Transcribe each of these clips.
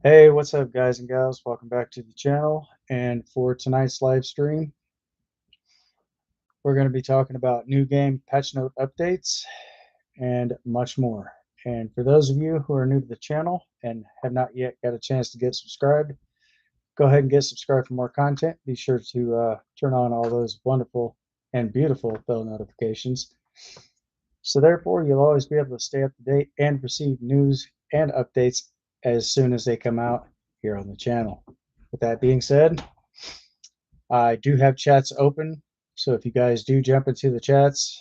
Hey, what's up, guys and gals? Welcome back to the channel. And for tonight's live stream, we're going to be talking about new game patch note updates and much more. And for those of you who are new to the channel and have not yet got a chance to get subscribed, go ahead and get subscribed for more content. Be sure to turn on all those wonderful and beautiful bell notifications. So therefore, you'll always be able to stay up to date and receive news and updates as soon as they come out here on the channel. With that being said, I do have chats open, so if you guys do jump into the chats,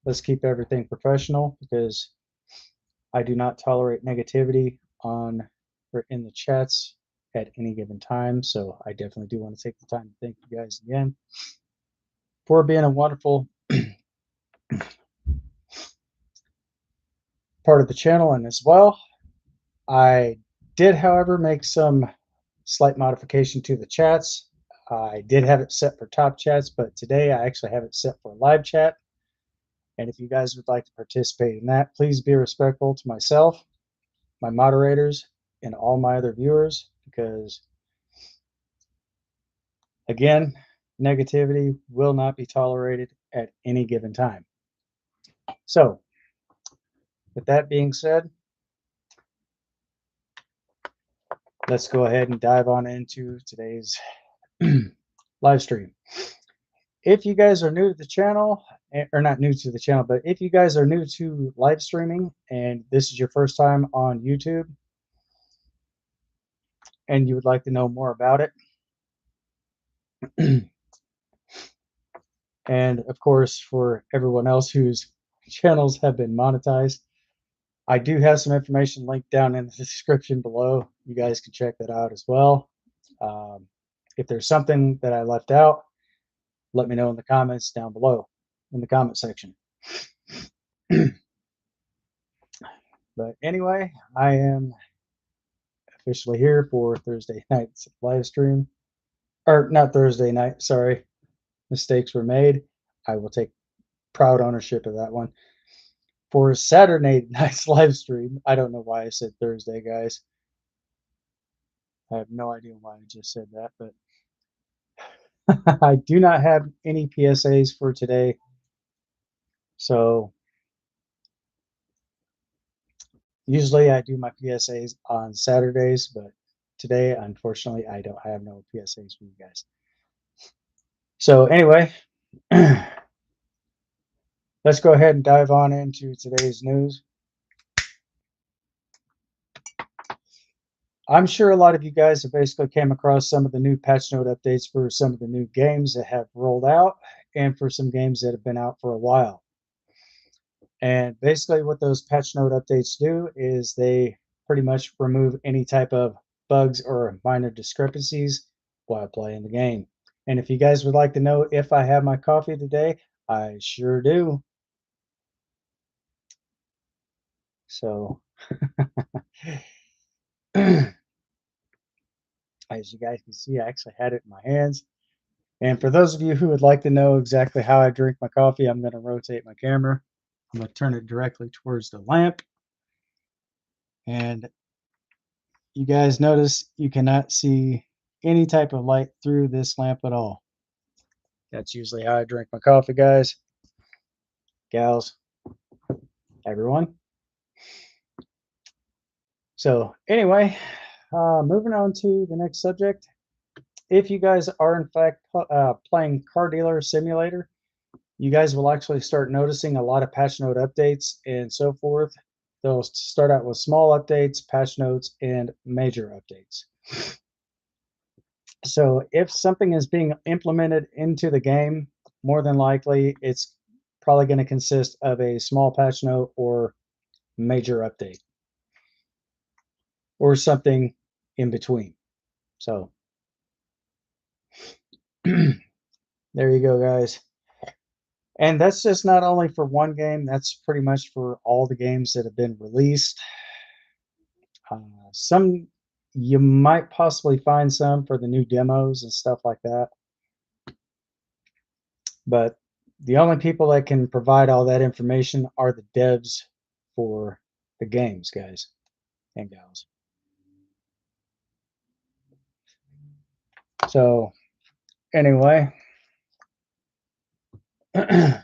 let's keep everything professional because I do not tolerate negativity on or in the chats at any given time. So I definitely do want to take the time to thank you guys again for being a wonderful part of the channel. And as well, I did, however, make some slight modification to the chats. I did have it set for top chats, but today I actually have it set for live chat. And if you guys would like to participate in that, please be respectful to myself, my moderators, and all my other viewers, because again, negativity will not be tolerated at any given time. So, with that being said, let's go ahead and dive on into today's live stream. If you guys are new to the channel, or not new to the channel, but if you guys are new to live streaming and this is your first time on YouTube and you would like to know more about it, and of course, for everyone else whose channels have been monetized, I do have some information linked down in the description below. You guys can check that out as well. Um, if there's something that I left out, let me know in the comments down below in the comment section. But anyway, I am officially here for Thursday night's live stream. Or not Thursday night, sorry. Mistakes were made. I will take proud ownership of that one. For Saturday night's live stream, I don't know why I said Thursday, guys. I have no idea why I just said that, but I do not have any PSAs for today. So usually I do my PSAs on Saturdays, but today, unfortunately, I don't have no PSAs for you guys. So anyway, let's go ahead and dive on into today's news. I'm sure a lot of you guys have basically came across some of the new patch note updates for some of the new games that have rolled out and for some games that have been out for a while. And basically what those patch note updates do is they pretty much remove any type of bugs or minor discrepancies while playing the game. And if you guys would like to know if I have my coffee today, I sure do. So as you guys can see, I actually had it in my hands. And for those of you who would like to know exactly how I drink my coffee, I'm going to rotate my camera. I'm going to turn it directly towards the lamp. And you guys notice you cannot see any type of light through this lamp at all. That's usually how I drink my coffee, guys, gals, everyone. So anyway, moving on to the next subject. If you guys are in fact playing Car Dealer Simulator, you guys will actually start noticing a lot of patch note updates and so forth. They'll start out with small updates, patch notes, and major updates. So if something is being implemented into the game, more than likely it's probably going to consist of a small patch note or major update or something in between. So there you go, guys. And that's just not only for one game, that's pretty much for all the games that have been released. Some you might possibly find some for the new demos and stuff like that. But the only people that can provide all that information are the devs for the games, guys and gals. So anyway, I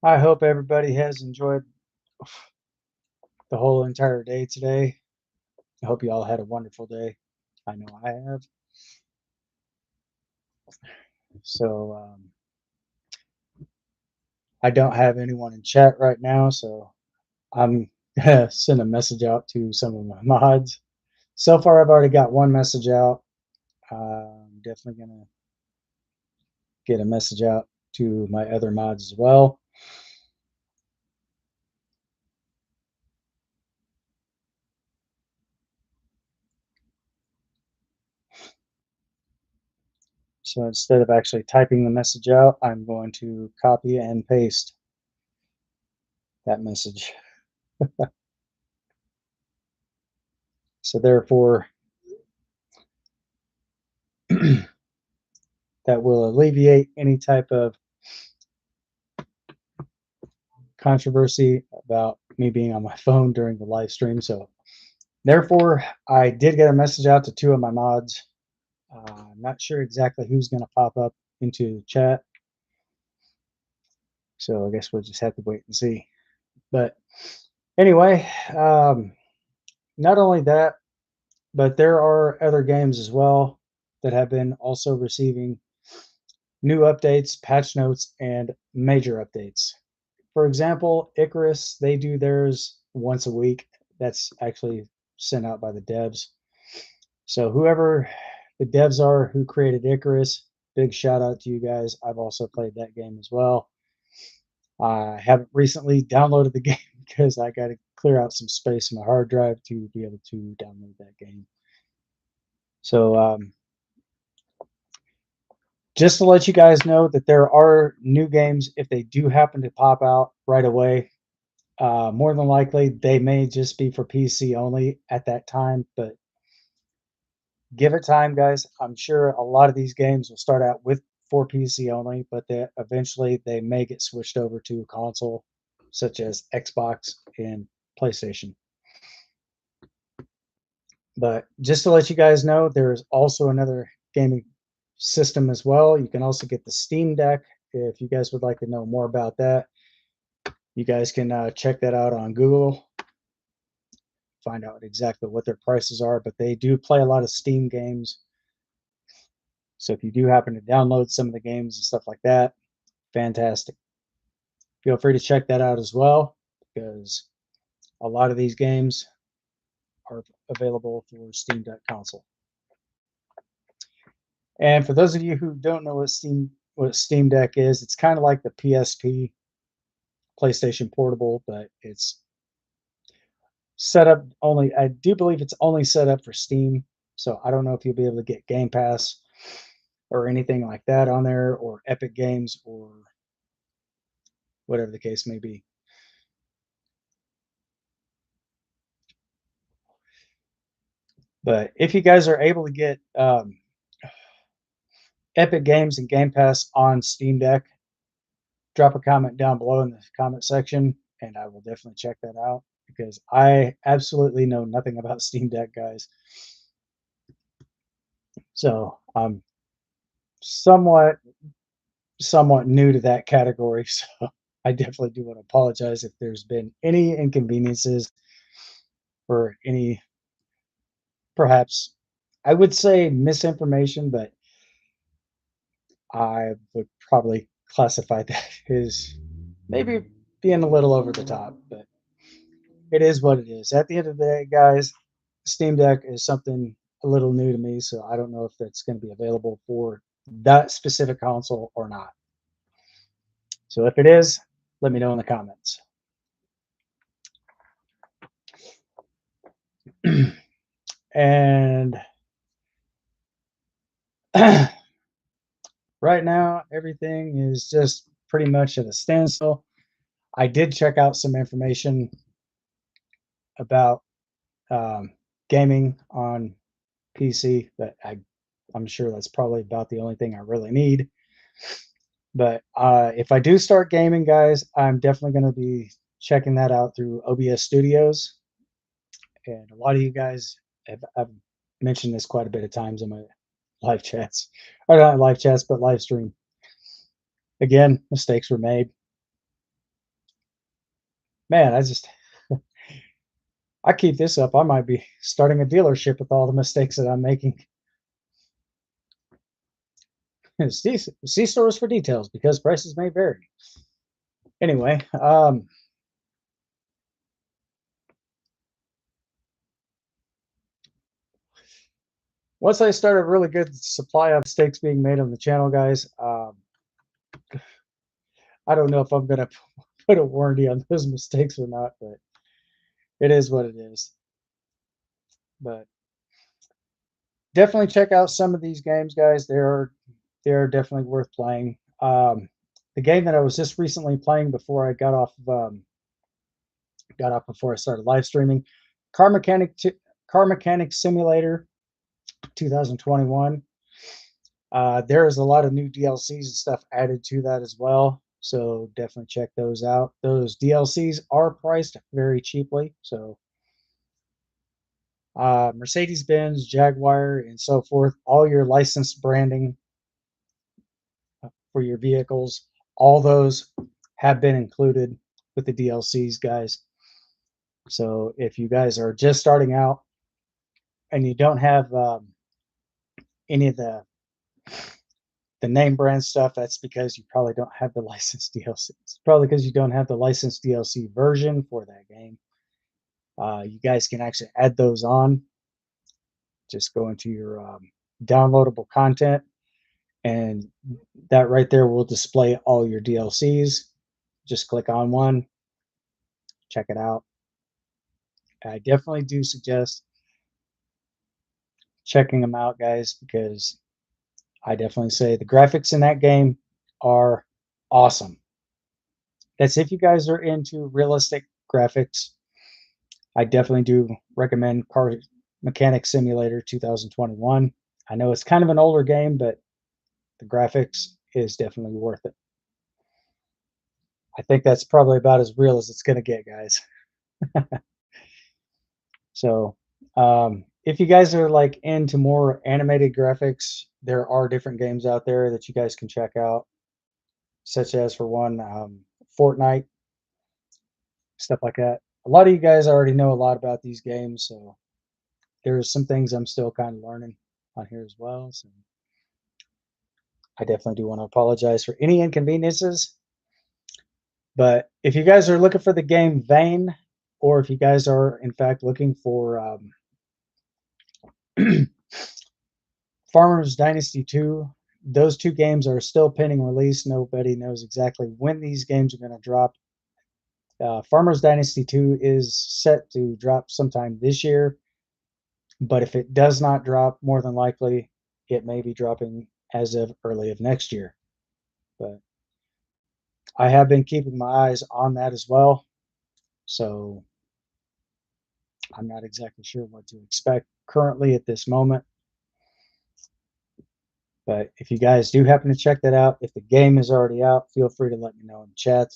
hope everybody has enjoyed the whole entire day today. I hope you all had a wonderful day. I know I have. So I don't have anyone in chat right now, so I'm gonna send a message out to some of my mods. So far, I've already got one message out. I'm definitely gonna get a message out to my other mods as well. So instead of actually typing the message out, I'm going to copy and paste that message. So therefore, that will alleviate any type of controversy about me being on my phone during the live stream. So therefore, I did get a message out to two of my mods. I'm not sure exactly who's going to pop up into chat. So I guess we'll just have to wait and see. But anyway, not only that, but there are other games as well that have been also receiving new updates, patch notes, and major updates. For example, Icarus, they do theirs once a week. That's actually sent out by the devs. So whoever the devs are who created Icarus, big shout out to you guys. I've also played that game as well. I haven't recently downloaded the game because I got to clear out some space in my hard drive to be able to download that game. So just to let you guys know that there are new games if they do happen to pop out right away. More than likely, they may just be for PC only at that time, but give it time, guys. I'm sure a lot of these games will start out with for PC only, but eventually they may get switched over to console, such as Xbox and PlayStation. But just to let you guys know, there's also another gaming system as well. You can also get the Steam Deck. If you guys would like to know more about that, you guys can check that out on Google, find out exactly what their prices are. But they do play a lot of Steam games. So if you do happen to download some of the games and stuff like that, fantastic. Feel free to check that out as well, because a lot of these games are available for Steam Deck console. And for those of you who don't know what Steam Deck is, it's kind of like the PSP, PlayStation Portable, but it's set up only. I do believe it's only set up for Steam, so I don't know if you'll be able to get Game Pass or anything like that on there, or Epic Games, or whatever the case may be. But if you guys are able to get Epic Games and Game Pass on Steam Deck, drop a comment down below in the comment section, and I will definitely check that out, because I absolutely know nothing about Steam Deck, guys. So I'm somewhat new to that category. So I definitely do want to apologize if there's been any inconveniences or any, perhaps, I would say misinformation, but I would probably classify that as maybe being a little over the top, but it is what it is. At the end of the day, guys, Steam Deck is something a little new to me, so I don't know if that's going to be available for that specific console or not. So if it is, let me know in the comments. And right now, everything is just pretty much at a standstill. I did check out some information about gaming on PC, but I'm sure that's probably about the only thing I really need. But if I do start gaming, guys, I'm definitely going to be checking that out through OBS Studios. And a lot of you guys have mentioned this quite a bit of times in my live chats, or not live chats, but live stream. Again, mistakes were made. Man, I keep this up, I might be starting a dealership with all the mistakes that I'm making. See stores for details because prices may vary. Anyway, once I start a really good supply of mistakes being made on the channel, guys, I don't know if I'm gonna put a warranty on those mistakes or not, but it is what it is. But definitely check out some of these games, guys. They're definitely worth playing. The game that I was just recently playing before I got off before I started live streaming, Car Mechanic Car Mechanic Simulator 2021. There is a lot of new DLCs and stuff added to that as well. So definitely check those out. Those DLCs are priced very cheaply. So Mercedes-Benz, Jaguar, and so forth, all your licensed branding for your vehicles, all those have been included with the DLCs, guys. So if you guys are just starting out and you don't have any of the name brand stuff, that's because you probably don't have the licensed DLCs. Probably because you don't have the licensed DLC version for that game. You guys can actually add those on. Just go into your downloadable content, and that right there will display all your DLCs. Just click on one, check it out. I definitely do suggest checking them out, guys, because I definitely say the graphics in that game are awesome. That's if you guys are into realistic graphics. I definitely do recommend Car Mechanic Simulator 2021. I know it's kind of an older game, but the graphics is definitely worth it. I think that's probably about as real as it's going to get, guys. So, if you guys are like into more animated graphics, there are different games out there that you guys can check out, such as for one, Fortnite, stuff like that. A lot of you guys already know a lot about these games, so there's some things I'm still kind of learning on here as well. So I definitely do want to apologize for any inconveniences. But if you guys are looking for the game Vane, or if you guys are in fact looking for Farmers Dynasty 2, those two games are still pending release. Nobody knows exactly when these games are going to drop. Farmers Dynasty 2 is set to drop sometime this year, but if it does not drop, more than likely it may be dropping as of early of next year. But I have been keeping my eyes on that as well, so I'm not exactly sure what to expect currently at this moment. But if you guys do happen to check that out, if the game is already out, feel free to let me know in the chat,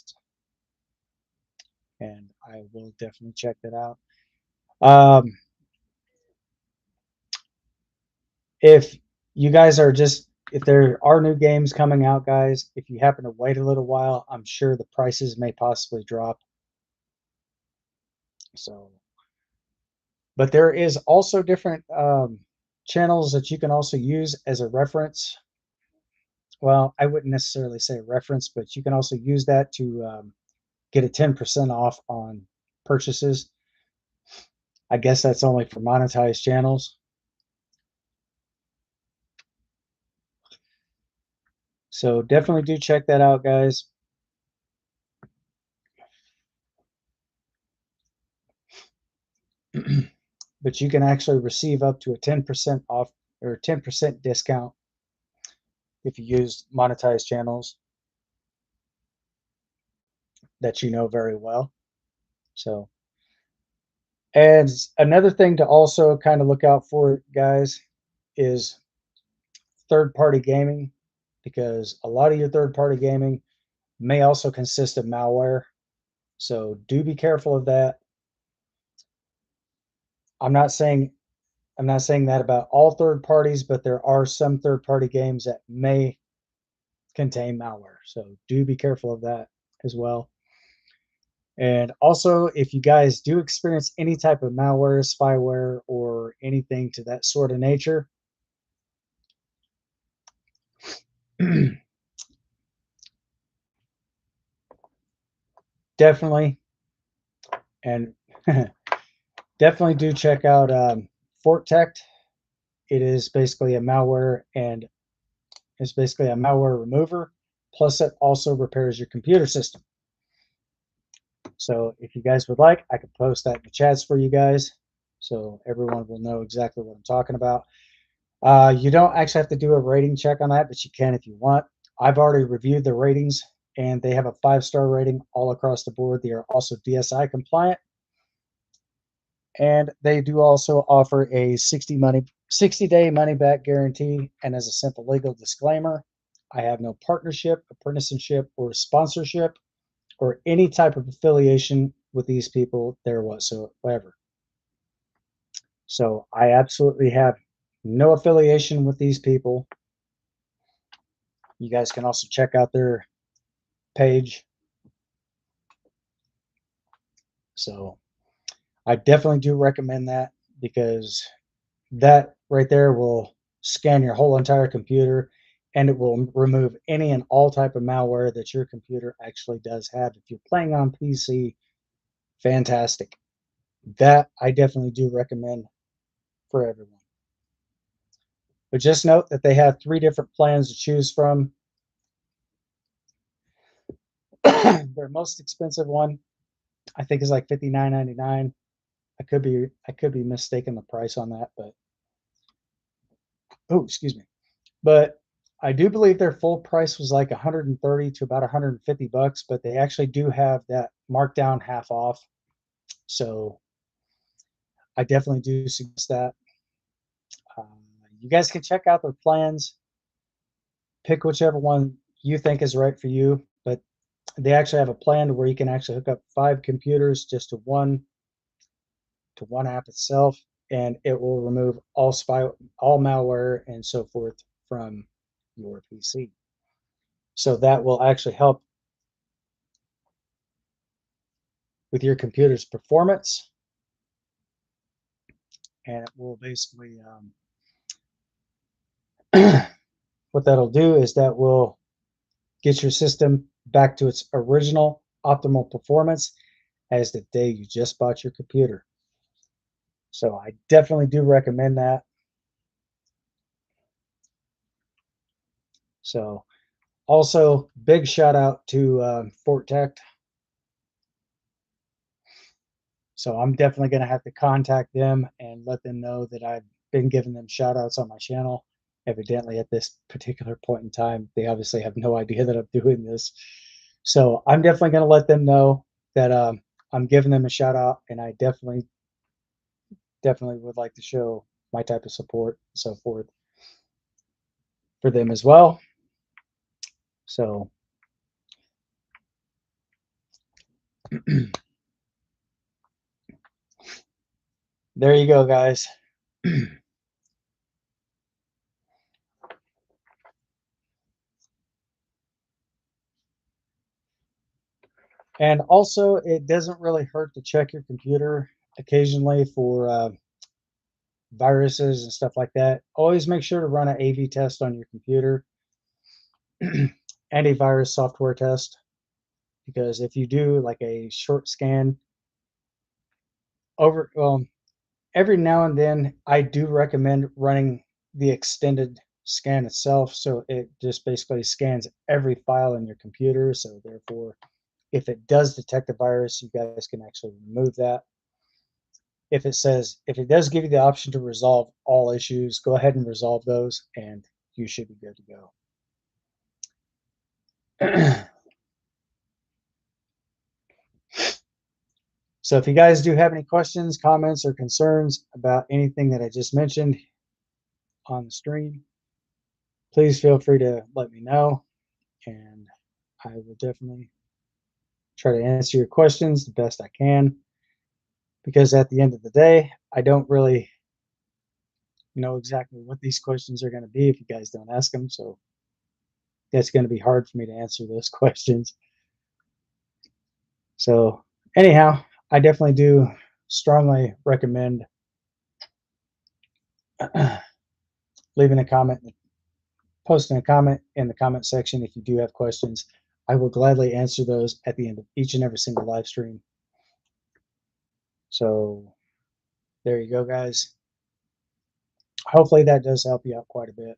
and I will definitely check that out. If you guys are if there are new games coming out, guys, if you happen to wait a little while, I'm sure the prices may possibly drop. So, but there is also different channels that you can also use as a reference. Well, I wouldn't necessarily say reference, but you can also use that to get a 10% off on purchases. I guess that's only for monetized channels. So definitely do check that out, guys. But you can actually receive up to a 10% off or 10% discount if you use monetized channels that you know very well. So, and another thing to also kind of look out for, guys, is third-party gaming, because a lot of your third-party gaming may also consist of malware. So do be careful of that. I'm not saying that about all third parties, but there are some third party games that may contain malware. So do be careful of that as well. And also, if you guys do experience any type of malware, spyware, or anything to that sort of nature, definitely and definitely do check out FortTect. It is basically a malware and it's basically a malware remover. Plus, it also repairs your computer system. So if you guys would like, I could post that in the chats for you guys so everyone will know exactly what I'm talking about. You don't actually have to do a rating check on that, but you can if you want. I've already reviewed the ratings and they have a 5-star rating all across the board. They are also DSI compliant. And they do also offer a 60-day money back guarantee. And as a simple legal disclaimer, I have no partnership, apprenticeship, or sponsorship or any type of affiliation with these people there whatsoever. So I absolutely have no affiliation with these people. You guys can also check out their page. So I definitely do recommend that because that right there will scan your whole entire computer and it will remove any and all type of malware that your computer actually does have. If you're playing on PC, fantastic. That I definitely do recommend for everyone. But just note that they have 3 different plans to choose from. Their most expensive one, I think, is like $59.99. I could be mistaken the price on that, but oh, excuse me. But I do believe their full price was like 130 to about 150 bucks, but they actually do have that markdown half off. So I definitely do suggest that. You guys can check out their plans, pick whichever one you think is right for you. But they actually have a plan where you can actually hook up 5 computers just to one app itself, and it will remove all malware and so forth from your PC. So that will actually help with your computer's performance, and it will basically what that'll do is that will get your system back to its original optimal performance as the day you just bought your computer. So I definitely do recommend that. So also big shout out to FortTech. So I'm definitely going to have to contact them and let them know that I've been giving them shout outs on my channel. Evidently, at this particular point in time, they obviously have no idea that I'm doing this. So I'm definitely going to let them know that I'm giving them a shout out, and I definitely would like to show my type of support and so forth for them as well. So there you go, guys. And also, it doesn't really hurt to check your computer occasionally for viruses and stuff like that. Always make sure to run an AV test on your computer, antivirus software test, because if you do like a short scan over, every now and then, I do recommend running the extended scan itself. So it just basically scans every file in your computer. So therefore, if it does detect a virus, you guys can actually remove that. If it does give you the option to resolve all issues, go ahead and resolve those and you should be good to go. So if you guys do have any questions, comments, or concerns about anything that I just mentioned on the stream, please feel free to let me know and I will definitely try to answer your questions the best I can, because at the end of the day, I don't really know exactly what these questions are going to be if you guys don't ask them. So it's going to be hard for me to answer those questions. So anyhow, I definitely do strongly recommend leaving a comment, posting a comment in the comment section if you do have questions. I will gladly answer those at the end of each and every single live stream. So there you go, guys. Hopefully that does help you out quite a bit.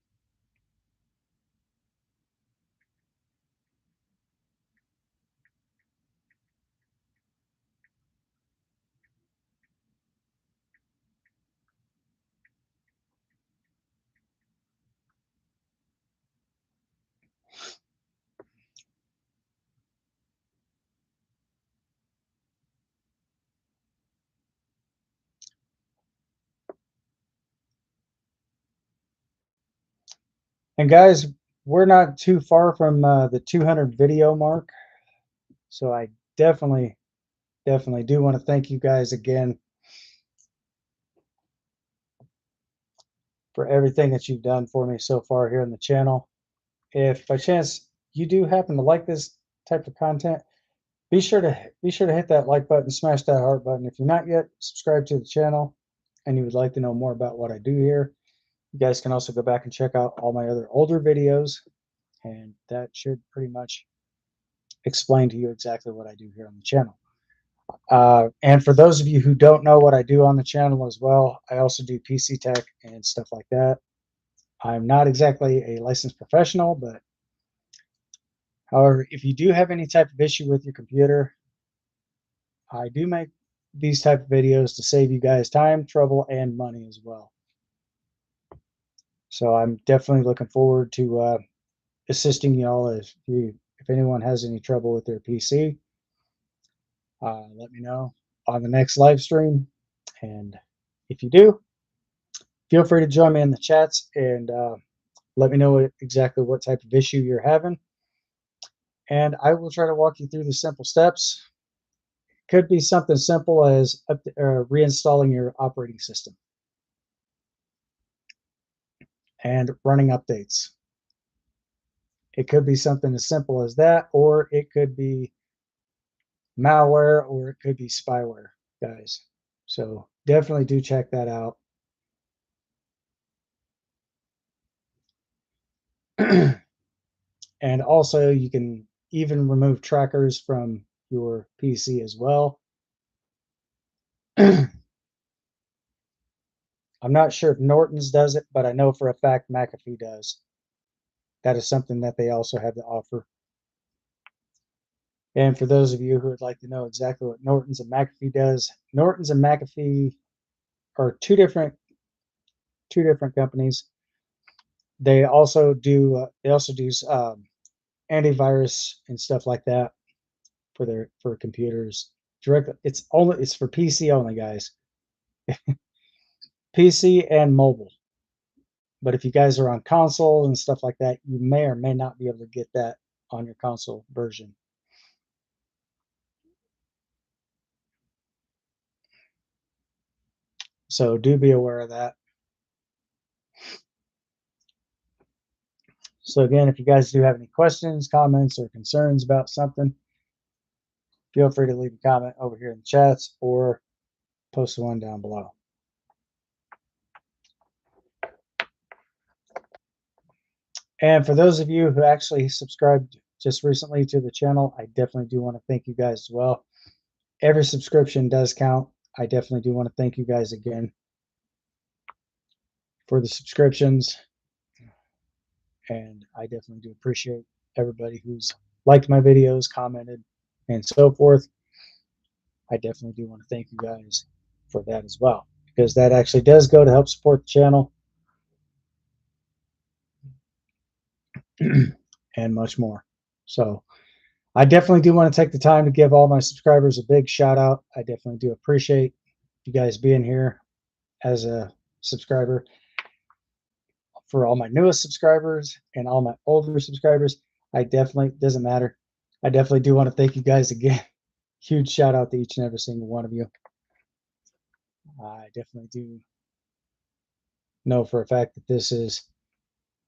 And guys, we're not too far from the 200 video mark. So I definitely do want to thank you guys again for everything that you've done for me so far here on the channel. If by chance you do happen to like this type of content, be sure to hit that like button, smash that heart button. If you're not yet subscribed to the channel and you would like to know more about what I do here, you guys can also go back and check out all my other older videos, and that should pretty much explain to you exactly what I do here on the channel. And for those of you who don't know what I do on the channel as well, I also do PC tech and stuff like that. I'm not exactly a licensed professional, but however, if you do have any type of issue with your computer, I do make these type of videos to save you guys time, trouble, and money as well. So I'm definitely looking forward to assisting y'all if anyone has any trouble with their PC. Let me know on the next live stream, and if you do, feel free to join me in the chats and let me know exactly what type of issue you're having, and I will try to walk you through the simple steps. Could be something simple as reinstalling your operating system and running updates. It could be something as simple as that, or it could be malware, or it could be spyware, guys. So definitely do check that out. And also, you can even remove trackers from your PC as well. I'm not sure if Norton's does it, but I know for a fact McAfee does. That is something that they also have to offer. And for those of you who would like to know exactly what Norton's and McAfee does, Norton's and McAfee are two different companies. They also do antivirus and stuff like that for computers. Directly, it's for PC only, guys. PC and mobile. But if you guys are on console and stuff like that, you may or may not be able to get that on your console version. So do be aware of that. So again, if you guys do have any questions, comments, or concerns about something, feel free to leave a comment over here in the chats or post one down below. And for those of you who actually subscribed just recently to the channel, I definitely do want to thank you guys as well. Every subscription does count. I definitely do want to thank you guys again for the subscriptions. And I definitely do appreciate everybody who's liked my videos, commented, and so forth. I definitely do want to thank you guys for that as well, because that actually does go to help support the channel and much more. So I definitely do want to take the time to give all my subscribers a big shout out. I definitely do appreciate you guys being here as a subscriber. For all my newest subscribers and all my older subscribers, I definitely, doesn't matter. I definitely do want to thank you guys again huge shout out to each and every single one of you. I definitely do know for a fact that this is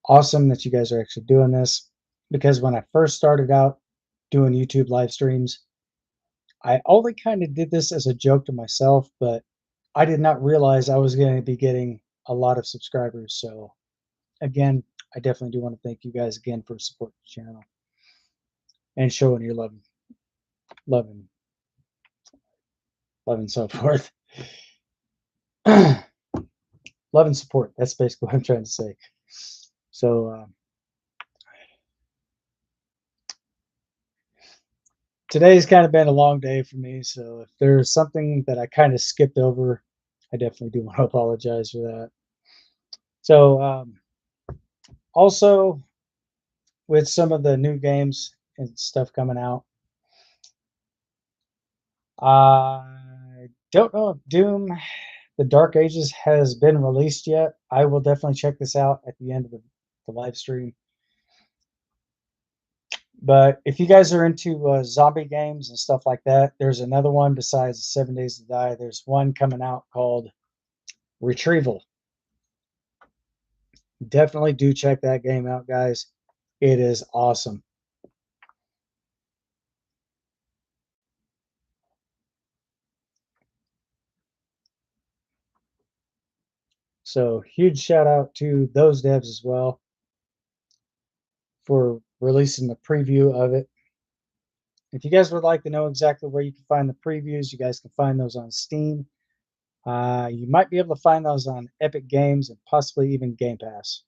awesome that you guys are actually doing this, because when I first started out doing YouTube live streams, I only kind of did this as a joke to myself, but I did not realize I was going to be getting a lot of subscribers. So again, I definitely do want to thank you guys again for supporting the channel and showing your love and so forth. Love and support. That's basically what I'm trying to say. So today's kind of been a long day for me. So if there's something that I kind of skipped over, I definitely do want to apologize for that. So also with some of the new games and stuff coming out, I don't know if Doom The Dark Ages has been released yet. I will definitely check this out at the end of the live stream. But if you guys are into zombie games and stuff like that, there's another one besides 7 Days to Die. There's one coming out called Retrieval. Definitely do check that game out, guys. It is awesome. So huge shout out to those devs as well for releasing the preview of it. If you guys would like to know exactly where you can find the previews, you guys can find those on Steam. You might be able to find those on Epic Games and possibly even Game Pass.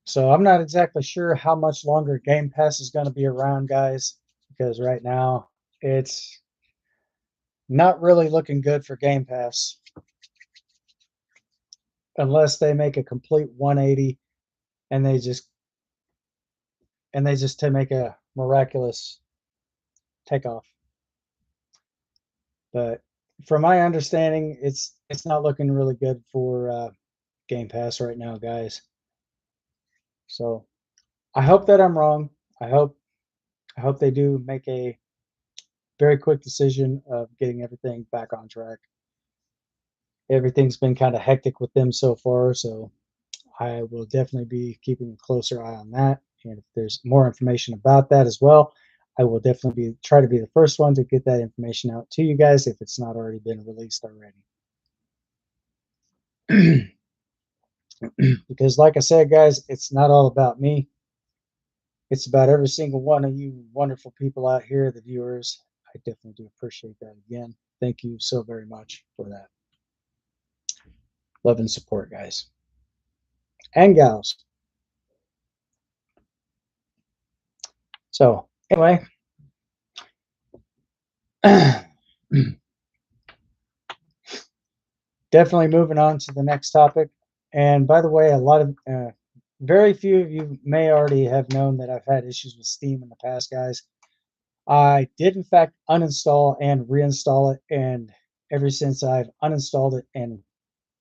So I'm not exactly sure how much longer Game Pass is going to be around, guys, because right now it's not really looking good for Game Pass unless they make a complete 180 and they just to make a miraculous takeoff. But from my understanding, it's not looking really good for Game Pass right now, guys. So I hope that I'm wrong. I hope they do make a very quick decision of getting everything back on track. Everything's been kind of hectic with them so far, so I will definitely be keeping a closer eye on that. And if there's more information about that as well, I will definitely be try to be the first one to get that information out to you guys if it's not already been released already. Because like I said, guys, it's not all about me. It's about every single one of you wonderful people out here, the viewers. I definitely do appreciate that again. Thank you so very much for that. Love and support, guys and gals. So anyway, definitely moving on to the next topic. And by the way, a lot of very few of you may already have known that I've had issues with Steam in the past, guys. I did in fact uninstall and reinstall it, and ever since I've uninstalled it and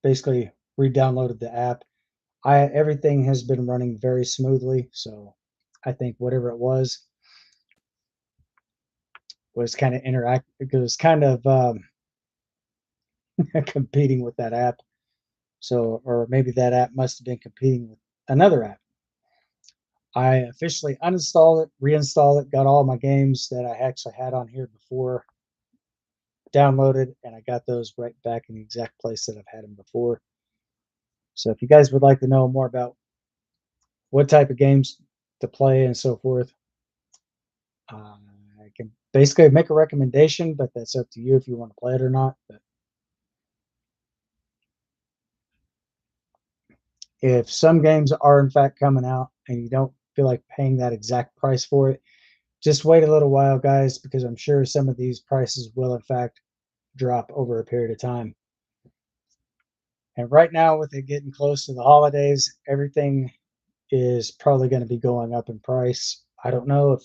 basically re-downloaded the app, everything has been running very smoothly. So I think whatever it was kind of it was kind of competing with that app. So, or maybe that app must have been competing with another app. I officially uninstalled it, reinstalled it, got all my games that I actually had on here before downloaded, and I got those right back in the exact place that I've had them before. So if you guys would like to know more about what type of games to play and so forth, I can basically make a recommendation, but that's up to you if you want to play it or not. But if some games are in fact coming out and you don't feel like paying that exact price for it, just wait a little while, guys, because I'm sure some of these prices will in fact drop over a period of time. And right now, with it getting close to the holidays, everything is probably going to be going up in price. I don't know if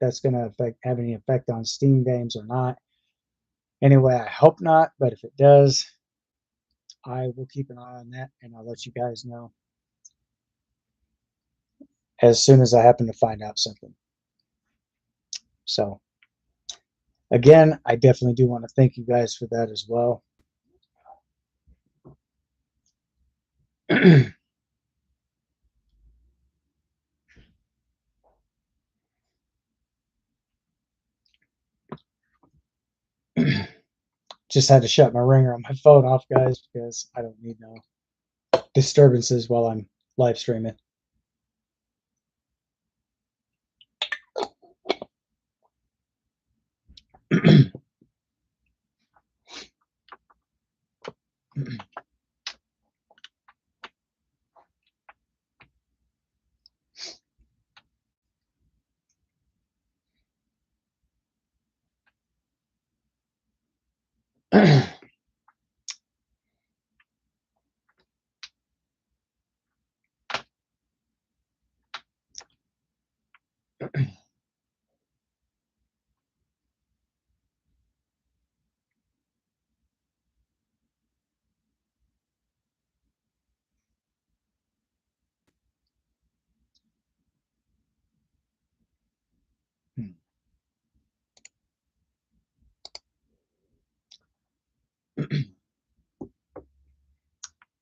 that's going to have any effect on Steam games or not. Anyway, I hope not, but if it does, I will keep an eye on that and I'll let you guys know. as soon as I happen to find out something. So again, I definitely do want to thank you guys for that as well. Just had to shut my ringer on my phone off, guys, because I don't need no disturbances while I'm live streaming.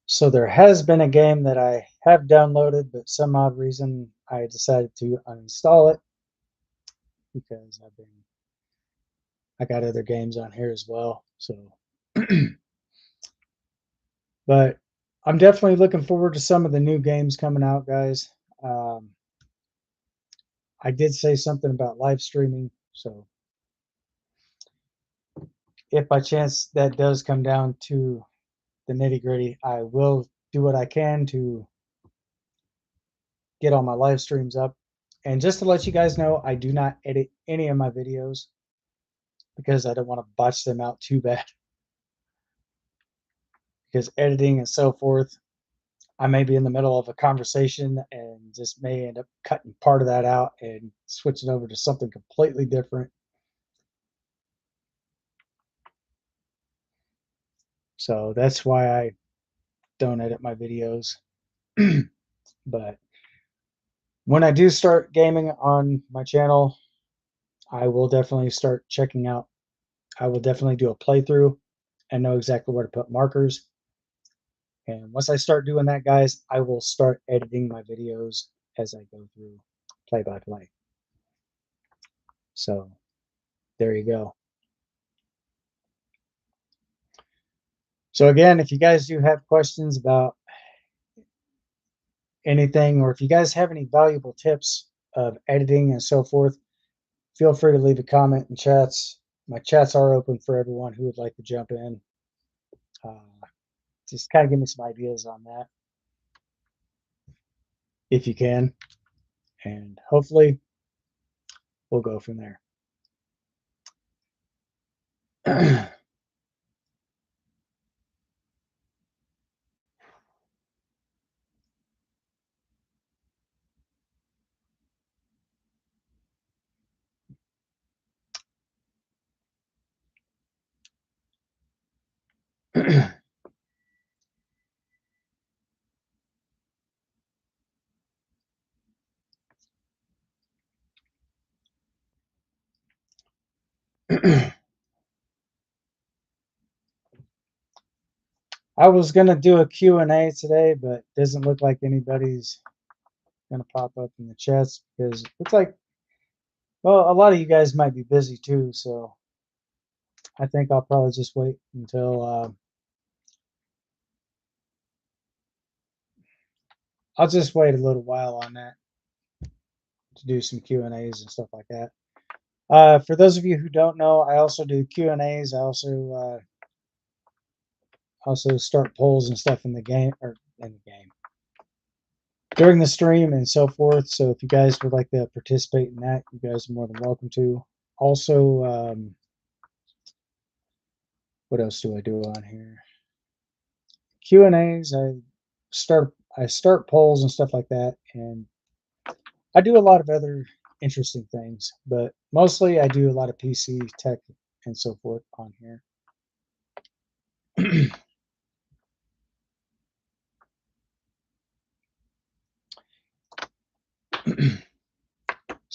So there has been a game that I have downloaded, but some odd reason I decided to uninstall it because I got other games on here as well. So, but I'm definitely looking forward to some of the new games coming out, guys. Um, I did say something about live streaming, so if by chance that does come down to the nitty gritty, I will do what I can to get all my live streams up. And just to let you guys know, I do not edit any of my videos because I don't want to botch them out too bad. Because editing and so forth, I may be in the middle of a conversation and just may end up cutting part of that out and switching over to something completely different. So that's why I don't edit my videos. But when I do start gaming on my channel, I will definitely start checking out. I will definitely do a playthrough and know exactly where to put markers. And once I start doing that, guys, I will start editing my videos as I go through play by play. So there you go. So again, if you guys do have questions about anything, or if you guys have any valuable tips of editing and so forth, feel free to leave a comment in chats. My chats are open for everyone who would like to jump in. Uh, just kind of give me some ideas on that if you can. And hopefully we'll go from there. I was gonna do a Q&A today, but it doesn't look like anybody's gonna pop up in the chats because it looks like, well, a lot of you guys might be busy too. So I think I'll probably just wait until I'll just wait a little while on that to do some Q&As and stuff like that. For those of you who don't know, I also do Q&As. I also start polls and stuff in the game, or in the game during the stream and so forth. So if you guys would like to participate in that, you guys are more than welcome to. Also, what else do I do on here? Q&As. I start polls and stuff like that, and I do a lot of other interesting things, but mostly I do a lot of PC tech and so forth on here.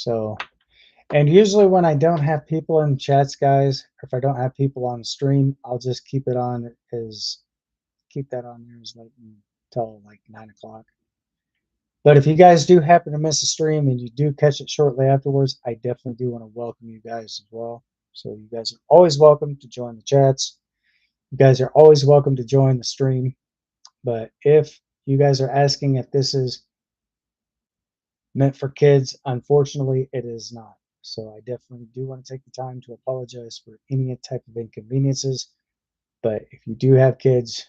So, and usually when I don't have people in chats, guys, or if I don't have people on stream, I'll just keep that on there as late until like 9 o'clock. But if you guys do happen to miss a stream and you do catch it shortly afterwards, I definitely do want to welcome you guys as well. So you guys are always welcome to join the chats. You guys are always welcome to join the stream. But if you guys are asking if this is meant for kids, unfortunately, it is not. So I definitely do want to take the time to apologize for any type of inconveniences. But if you do have kids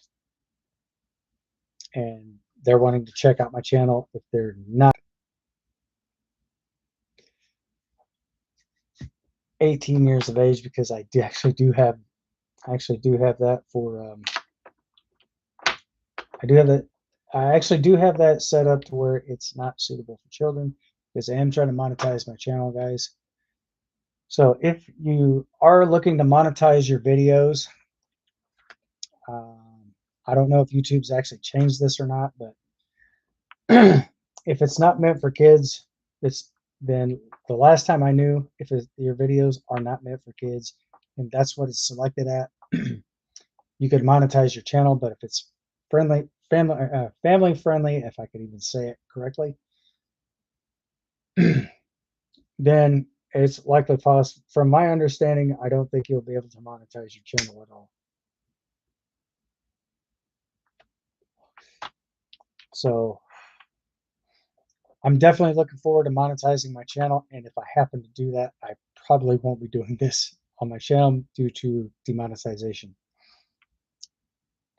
and they're wanting to check out my channel, if they're not 18 years of age, because I actually do have that for I actually do have that set up to where it's not suitable for children, because I am trying to monetize my channel, guys. So if you are looking to monetize your videos, I don't know if YouTube's actually changed this or not, but if it's not meant for kids, then the last time I knew, if your videos are not meant for kids, and that's what it's selected at, you could monetize your channel. But if it's family friendly, if I could even say it correctly, then it's likely possible. From my understanding, I don't think you'll be able to monetize your channel at all. So I'm definitely looking forward to monetizing my channel, and if I happen to do that, I probably won't be doing this on my channel due to demonetization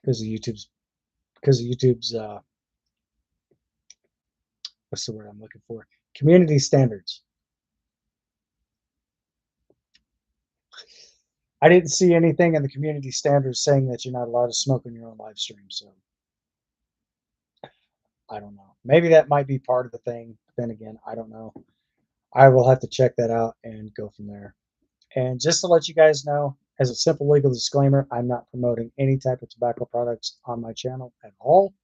because of YouTube's what's the word I'm looking for? Community standards. I didn't see anything in the community standards saying that you're not allowed to smoke on your own live stream, so I don't know. Maybe that might be part of the thing. Then again, I don't know. I will have to check that out and go from there. And just to let you guys know, as a simple legal disclaimer, I'm not promoting any type of tobacco products on my channel at all,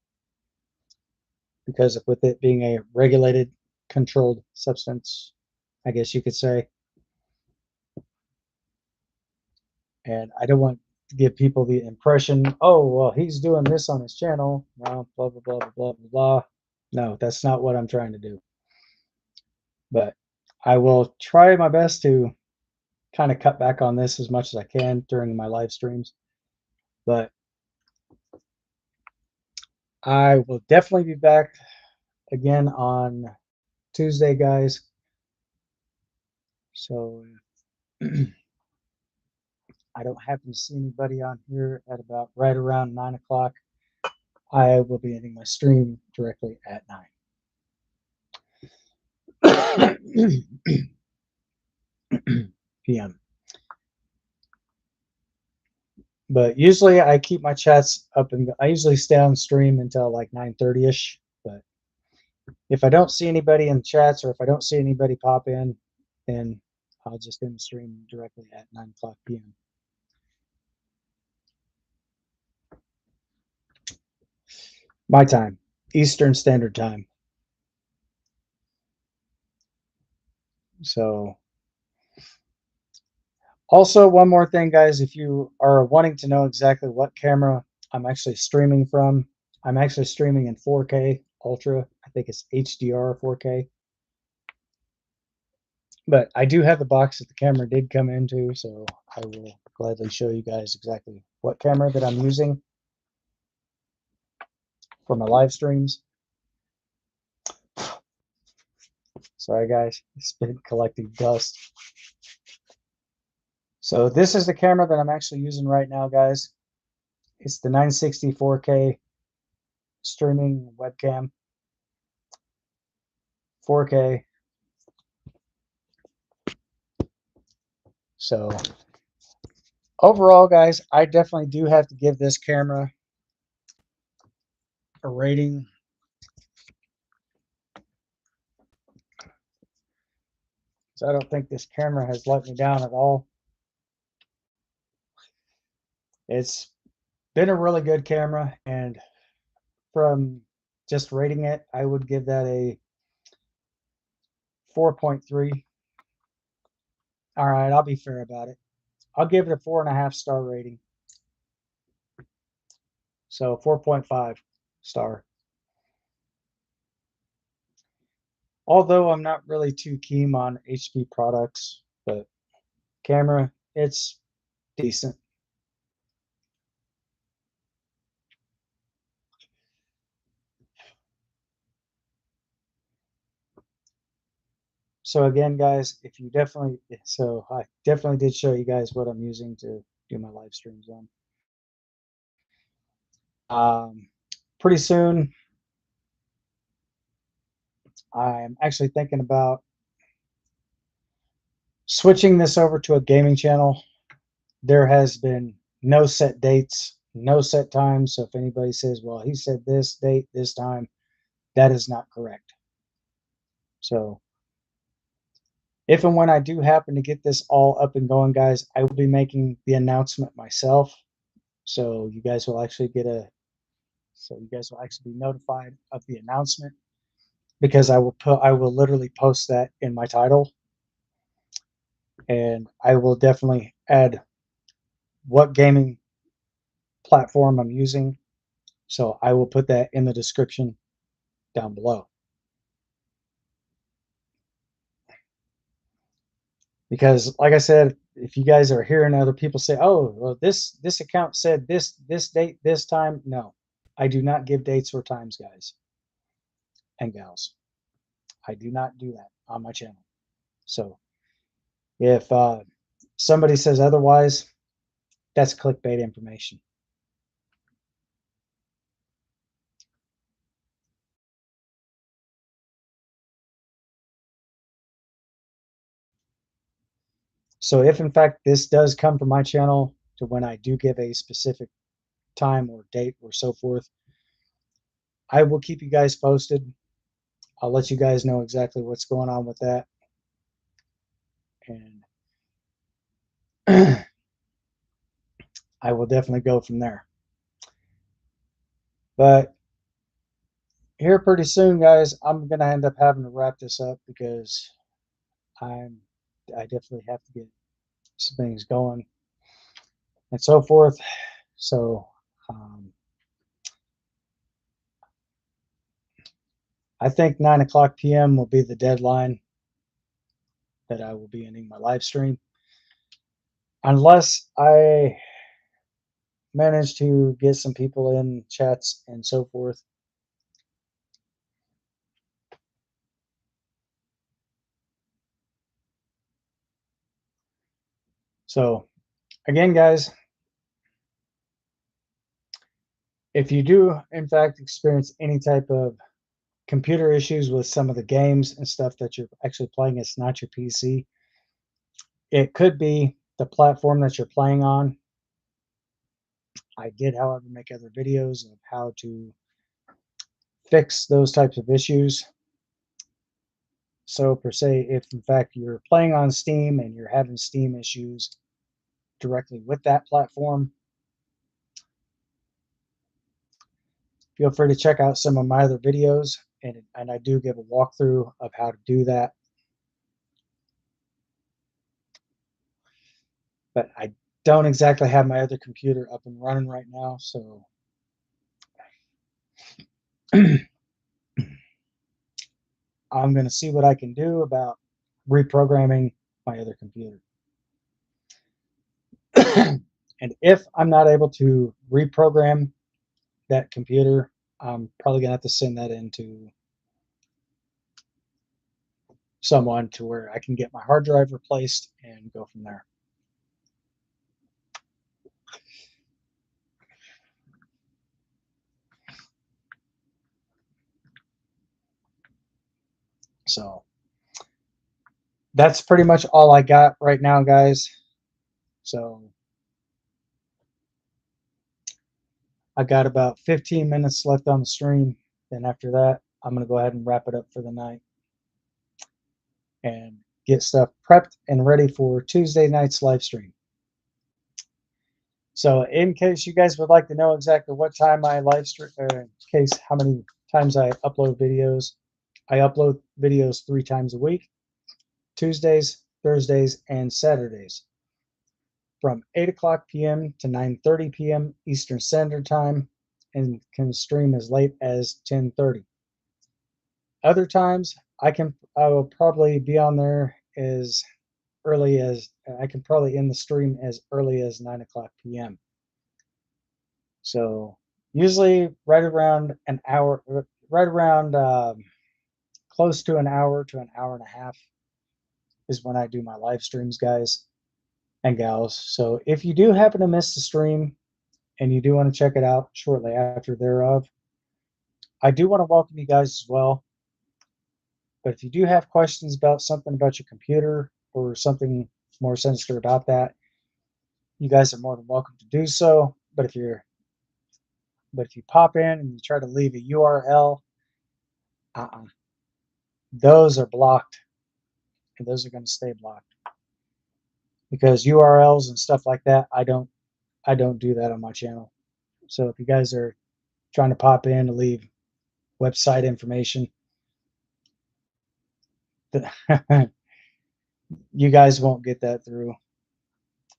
because with it being a regulated, controlled substance, I guess you could say. And I don't want to give people the impression, oh, well, he's doing this on his channel. Well, blah, blah, blah, blah, blah, blah, blah. No, that's not what I'm trying to do. But I will try my best to kind of cut back on this as much as I can during my live streams. But I will definitely be back again on Tuesday, guys. So I don't happen to see anybody on here at about right around 9 o'clock. I will be ending my stream directly at 9 p.m. But usually I keep my chats up, and I usually stay on stream until like 9:30ish. But if I don't see anybody in chats, or if I don't see anybody pop in, then I'll just end the stream directly at 9 o'clock p.m. My time, Eastern Standard Time. So also, one more thing, guys, if you are wanting to know exactly what camera I'm actually streaming from, I'm actually streaming in 4K Ultra. I think it's HDR 4K. But I do have the box that the camera did come into, so I will gladly show you guys exactly what camera that I'm using for my live streams. Sorry, guys, it's been collecting dust. So this is the camera that I'm actually using right now, guys. It's the 960 4K streaming webcam. 4K. So overall, guys, I definitely do have to give this camera a rating. So I don't think this camera has let me down at all. It's been a really good camera, and from just rating it, I would give that a 4.3. All right, I'll be fair about it. I'll give it a 4.5 star rating. So 4.5 star. Although I'm not really too keen on HP products, but camera, it's decent. So again, guys, if you definitely, so I definitely did show you guys what I'm using to do my live streams on. Pretty soon, I'm actually thinking about switching this over to a gaming channel. There has been no set dates, no set times. So if anybody says, well, he said this date, this time, that is not correct. So if and when I do happen to get this all up and going, guys, I will be making the announcement myself. So you guys will actually be notified of the announcement, because I will literally post that in my title, and I will definitely add what gaming platform I'm using. So I will put that in the description down below. Because like I said, if you guys are hearing other people say, oh, well, this account said this date, this time, no, I do not give dates or times, guys and gals. I do not do that on my channel. So if somebody says otherwise, that's clickbait information. So if in fact this does come from my channel to when I do give a specific time or date or so forth, I will keep you guys posted. I'll let you guys know exactly what's going on with that. And I will definitely go from there. But here pretty soon, guys, I'm going to end up having to wrap this up, because I definitely have to get some things going and so forth. So I think 9 o'clock p.m. will be the deadline that I will be ending my live stream, unless I manage to get some people in chats and so forth. So again, guys, if you do in fact experience any type of computer issues with some of the games and stuff that you're actually playing, it's not your PC. It could be the platform that you're playing on. I did, however, make other videos of how to fix those types of issues. So per se, if in fact you're playing on Steam and you're having Steam issues directly with that platform, feel free to check out some of my other videos, and I do give a walkthrough of how to do that. But I don't exactly have my other computer up and running right now, so I'm going to see what I can do about reprogramming my other computer. And if I'm not able to reprogram that computer, I'm probably going to have to send that into someone to where I can get my hard drive replaced and go from there. So that's pretty much all I got right now, guys. So I got about 15 minutes left on the stream. Then after that, I'm going to go ahead and wrap it up for the night and get stuff prepped and ready for Tuesday night's live stream. So in case you guys would like to know exactly what time I live stream, or in case how many times I upload videos 3 times a week. Tuesdays, Thursdays, and Saturdays from 8 o'clock p.m. to 9:30 p.m. Eastern Standard Time, and can stream as late as 10:30. Other times I will probably be on there as early as I can probably end the stream as early as 9 o'clock p.m. So usually right around an hour, right around close to an hour and a half is when I do my live streams, guys and gals. So if you do happen to miss the stream and you do want to check it out shortly after thereof, I do want to welcome you guys as well. But if you do have questions about something about your computer or something more sinister about that, you guys are more than welcome to do so. But if you pop in and you try to leave a URL, those are blocked, and those are going to stay blocked because URLs and stuff like that, I don't do that on my channel. So if you guys are trying to pop in to leave website information, you guys won't get that through.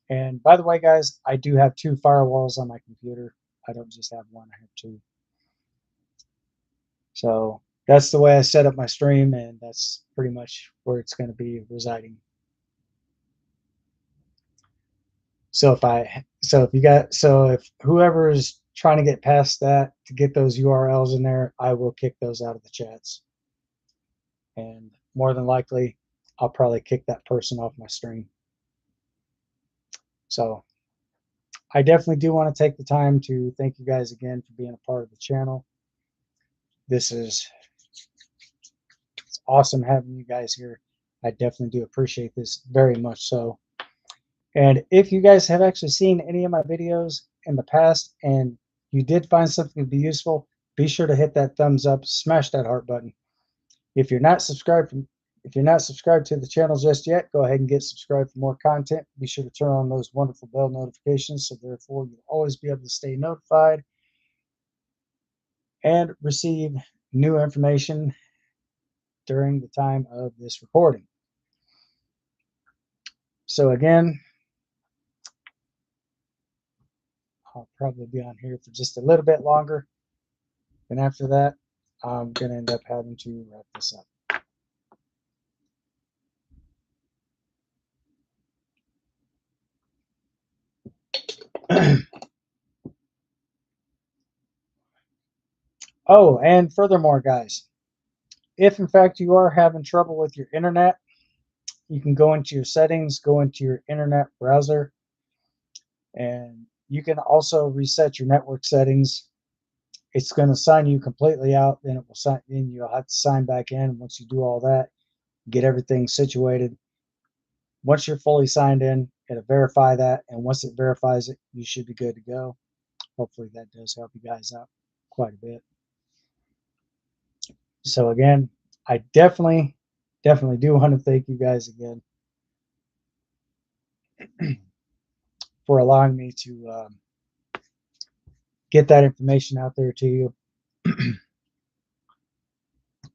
And by the way, guys, I do have 2 firewalls on my computer. I don't just have one, I have 2. So that's the way I set up my stream, and that's pretty much where it's going to be residing. So if whoever is trying to get past that to get those URLs in there, I will kick those out of the chats. And more than likely, I'll probably kick that person off my stream. So I definitely do want to take the time to thank you guys again for being a part of the channel. It's awesome having you guys here. I definitely do appreciate this very much so. And if you guys have actually seen any of my videos in the past and you did find something to be useful, be sure to hit that thumbs up, smash that heart button. If you're not subscribed to the channel just yet, go ahead and get subscribed for more content. Be sure to turn on those wonderful bell notifications so therefore you'll always be able to stay notified and receive new information during the time of this recording. So again, I'll probably be on here for just a little bit longer. And after that, I'm going to end up having to wrap this up. Oh, and furthermore, guys, if in fact you are having trouble with your internet, you can go into your settings, go into your internet browser, and you can also reset your network settings. It's going to sign you completely out, then you'll have to sign back in. Once you do all that, get everything situated. Once you're fully signed in, it'll verify that, and once it verifies it, you should be good to go. Hopefully that does help you guys out quite a bit. So again, I definitely do want to thank you guys again for allowing me to get that information out there to you.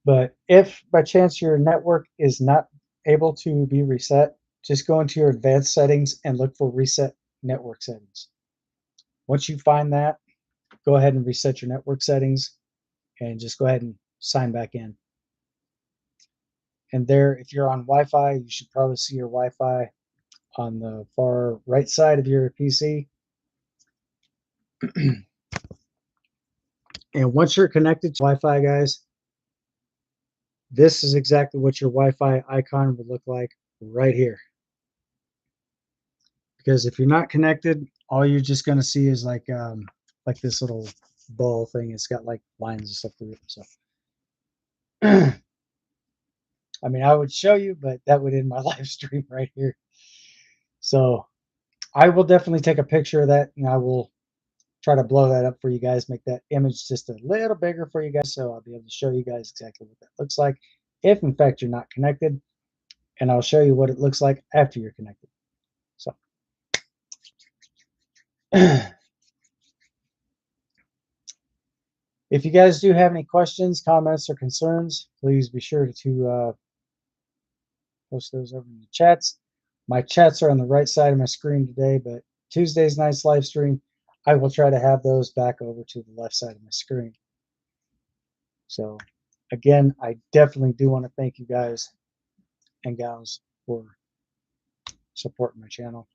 But if by chance your network is not able to be reset, just go into your advanced settings and look for reset network settings. Once you find that, go ahead and reset your network settings and just go ahead and sign back in. And there, if you're on Wi-Fi, you should probably see your Wi-Fi on the far right side of your PC. And once you're connected to Wi-Fi, guys, this is exactly what your Wi-Fi icon would look like right here. Because if you're not connected, all you're just going to see is like this little ball thing. It's got like lines and stuff through it. So, I mean, I would show you, but that would end my live stream right here. So I will definitely take a picture of that, and I will try to blow that up for you guys, make that image just a little bigger for you guys, so I'll be able to show you guys exactly what that looks like if in fact you're not connected, and I'll show you what it looks like after you're connected. So if you guys do have any questions, comments, or concerns, please be sure to post those over in the chats. My chats are on the right side of my screen today, but Tuesday's night's live stream, I will try to have those back over to the left side of my screen. So again, I definitely do want to thank you guys and gals for supporting my channel.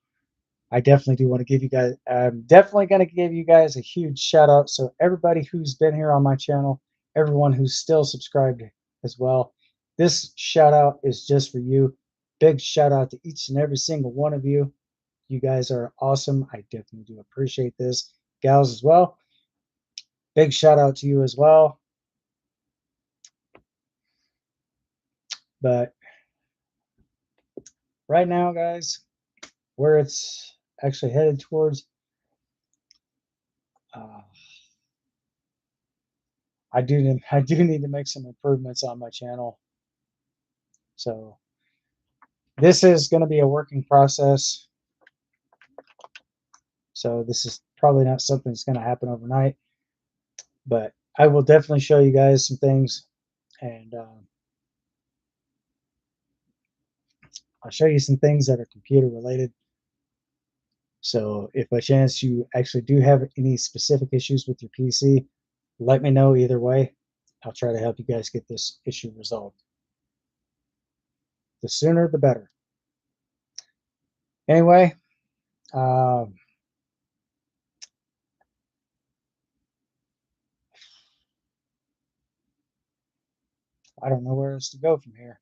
I definitely do want to give you guys, I'm definitely going to give you guys a huge shout out. So everybody who's been here on my channel, everyone who's still subscribed as well, this shout out is just for you. Big shout out to each and every single one of you. You guys are awesome. I definitely do appreciate this. Gals as well. Big shout out to you as well. But right now, guys, where it's actually headed towards, I do need to make some improvements on my channel. So this is going to be a working process. So this is probably not something that's going to happen overnight, but I will definitely show you guys some things, and I'll show you some things that are computer related. So if by chance you actually do have any specific issues with your PC, let me know either way. I'll try to help you guys get this issue resolved. The sooner, the better. Anyway, I don't know where else to go from here.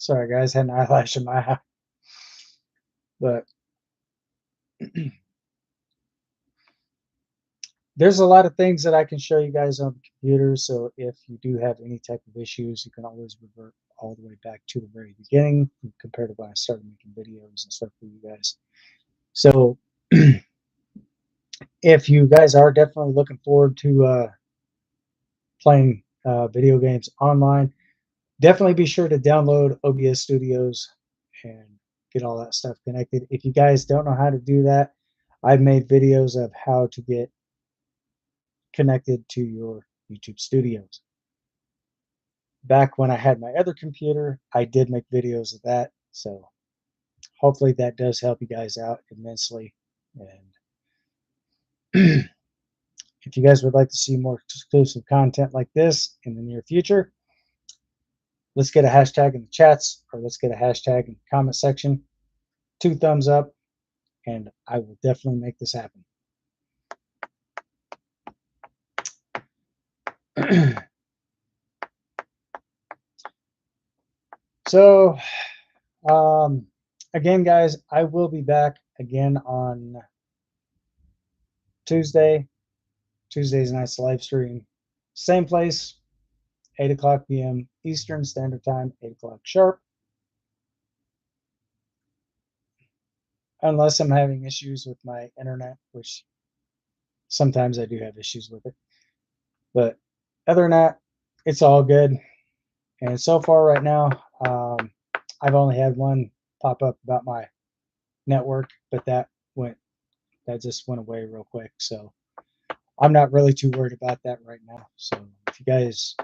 Sorry, guys, had an eyelash in my eye. But there's a lot of things that I can show you guys on the computer. So if you do have any type of issues, you can always revert all the way back to the very beginning compared to when I started making videos and stuff for you guys. So if you guys are definitely looking forward to playing video games online, definitely be sure to download OBS Studios and get all that stuff connected. If you guys don't know how to do that, I've made videos of how to get connected to your YouTube studios. Back when I had my other computer, I did make videos of that. So hopefully that does help you guys out immensely. And if you guys would like to see more exclusive content like this in the near future, let's get a hashtag in the chats, or let's get a hashtag in the comment section. 2 thumbs up, and I will definitely make this happen. So again, guys, I will be back again on Tuesday's night's live stream, same place, 8 o'clock p.m. Eastern Standard Time, 8 o'clock sharp. Unless I'm having issues with my internet, which sometimes I do have issues with it. But other than that, it's all good. And so far right now, I've only had one pop up about my network, but that just went away real quick. So I'm not really too worried about that right now. So if you guys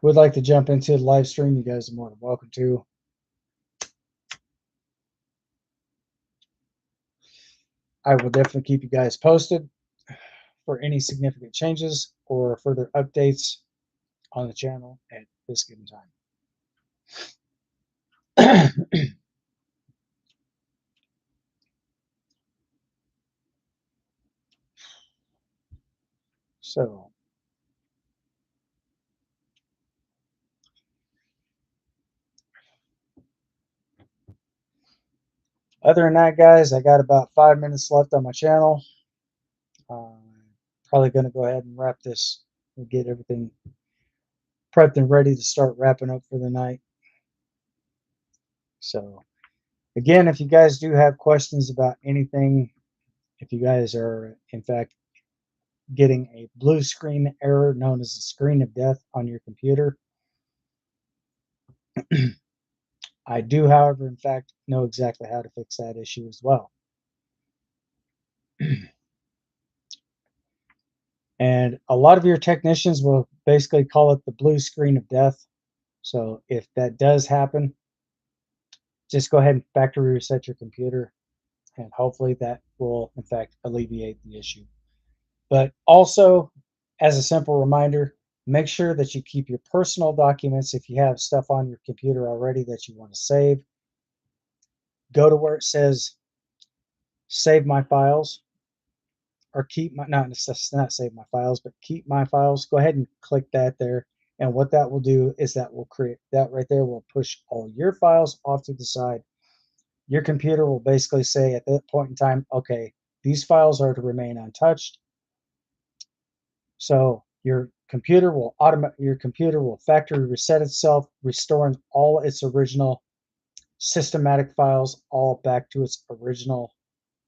would like to jump into the live stream, you guys are more than welcome to. I will definitely keep you guys posted for any significant changes or further updates on the channel at this given time. So other than that, guys, I got about 5 minutes left on my channel. Probably going to go ahead and wrap this and get everything prepped and ready to start wrapping up for the night. So Again, if you guys do have questions about anything, if you guys are in fact getting a blue screen error known as the screen of death on your computer, I do, however, in fact, know exactly how to fix that issue as well. And a lot of your technicians will basically call it the blue screen of death. So if that does happen, just go ahead and factory reset your computer, and hopefully that will, in fact, alleviate the issue. But also, as a simple reminder, make sure that you keep your personal documents. If you have stuff on your computer already that you want to save, go to where it says save my files, or keep my, not save my files, but keep my files. Go ahead and click that there. And what that will do is that will create that right there will push all your files off to the side. Your computer will basically say at that point in time, okay, these files are to remain untouched. So your computer will factory reset itself, restoring all its original systematic files all back to its original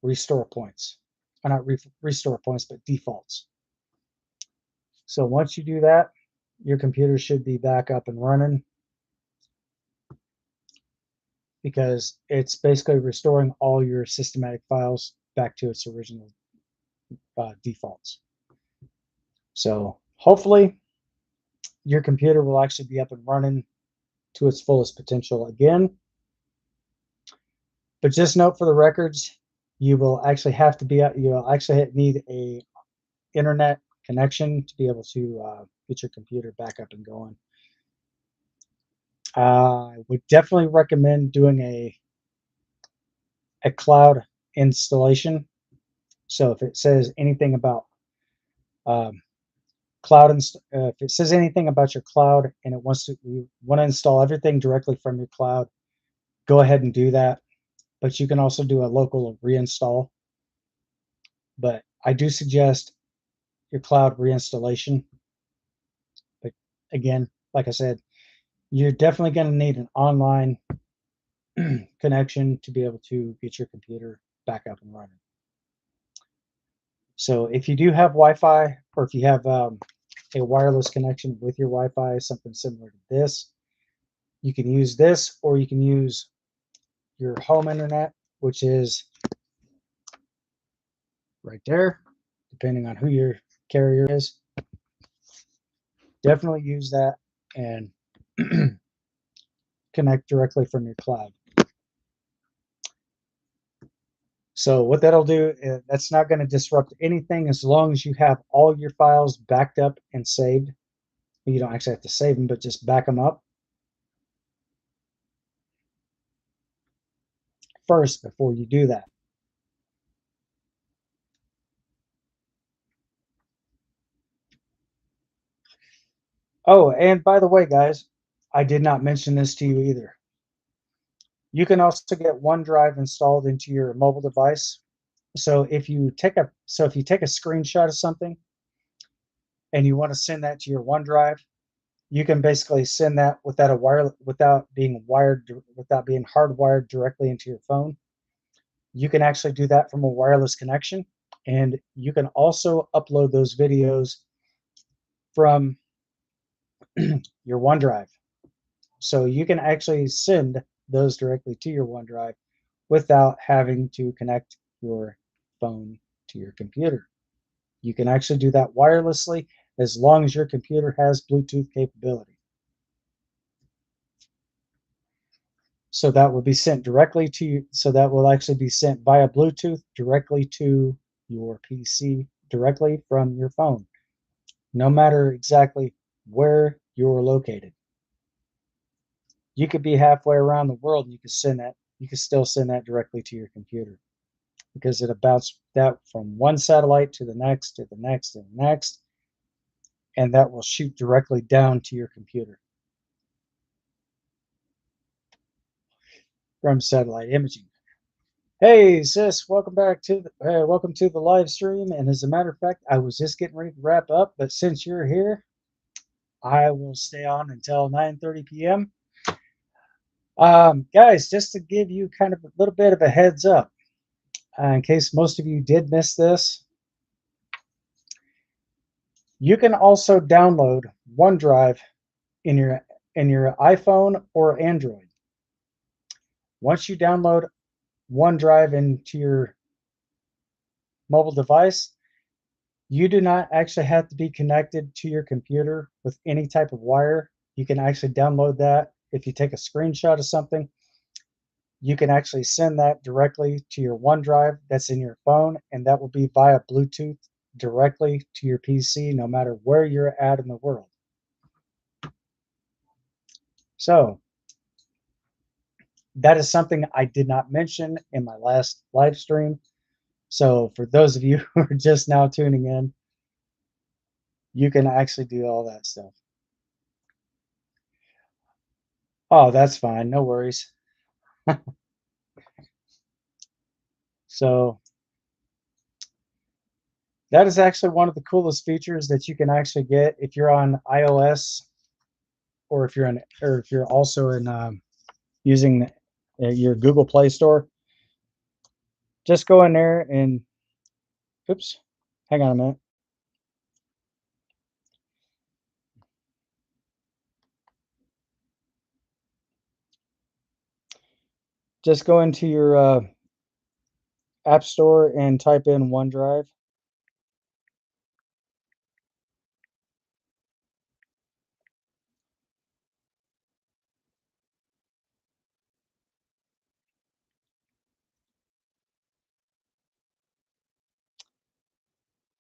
restore points. Or not restore points, but defaults. So once you do that, your computer should be back up and running, because it's basically restoring all your systematic files back to its original defaults. So hopefully your computer will actually be up and running to its fullest potential again. But just note for the records, you will actually have to be you'll actually need a internet connection to be able to get your computer back up and going. I would definitely recommend doing a cloud installation. So if it says anything about if it says anything about your cloud and you want to install everything directly from your cloud, go ahead and do that. But you can also do a local reinstall. But I do suggest your cloud reinstallation. But again, like I said, you're definitely going to need an online connection to be able to get your computer back up and running. So if you do have Wi-Fi, or if you have a wireless connection with your Wi-Fi, something similar to this, you can use this, or you can use your home internet, which is right there, depending on who your carrier is. Definitely use that and connect directly from your cloud. So what that'll do, that's not going to disrupt anything as long as you have all your files backed up and saved. You don't actually have to save them, but just back them up first before you do that. Oh, and by the way, guys, I did not mention this to you either. You can also get OneDrive installed into your mobile device. So if you take a screenshot of something and you want to send that to your OneDrive, you can basically send that without being hardwired directly into your phone. You can actually do that from a wireless connection, and you can also upload those videos from your OneDrive. So you can actually send those directly to your OneDrive without having to connect your phone to your computer. You can actually do that wirelessly as long as your computer has Bluetooth capability. So that will be sent directly to you. So that will actually be sent via Bluetooth directly to your PC, directly from your phone, no matter exactly where you're located. You could be halfway around the world and you could still send that directly to your computer, because it'll bounce that from one satellite to the next, to the next, to the next, and that will shoot directly down to your computer from satellite imaging. Hey sis, welcome to the live stream. And as a matter of fact, I was just getting ready to wrap up, but since you're here, I will stay on until 9:30 p.m. Guys, just to give you kind of a little bit of a heads up, in case most of you did miss this, you can also download OneDrive in your iPhone or Android. Once you download OneDrive into your mobile device, you do not actually have to be connected to your computer with any type of wire. You can actually download that. If you take a screenshot of something, you can actually send that directly to your OneDrive that's in your phone, and that will be via Bluetooth directly to your PC, no matter where you're at in the world. So that is something I did not mention in my last live stream. So for those of you who are just now tuning in, you can actually do all that stuff. Oh, that's fine. No worries. So that is actually one of the coolest features that you can actually get if you're on iOS, or if you're also in using your Google Play Store. Just go in there and, oops, hang on a minute. Just go into your App Store and type in OneDrive.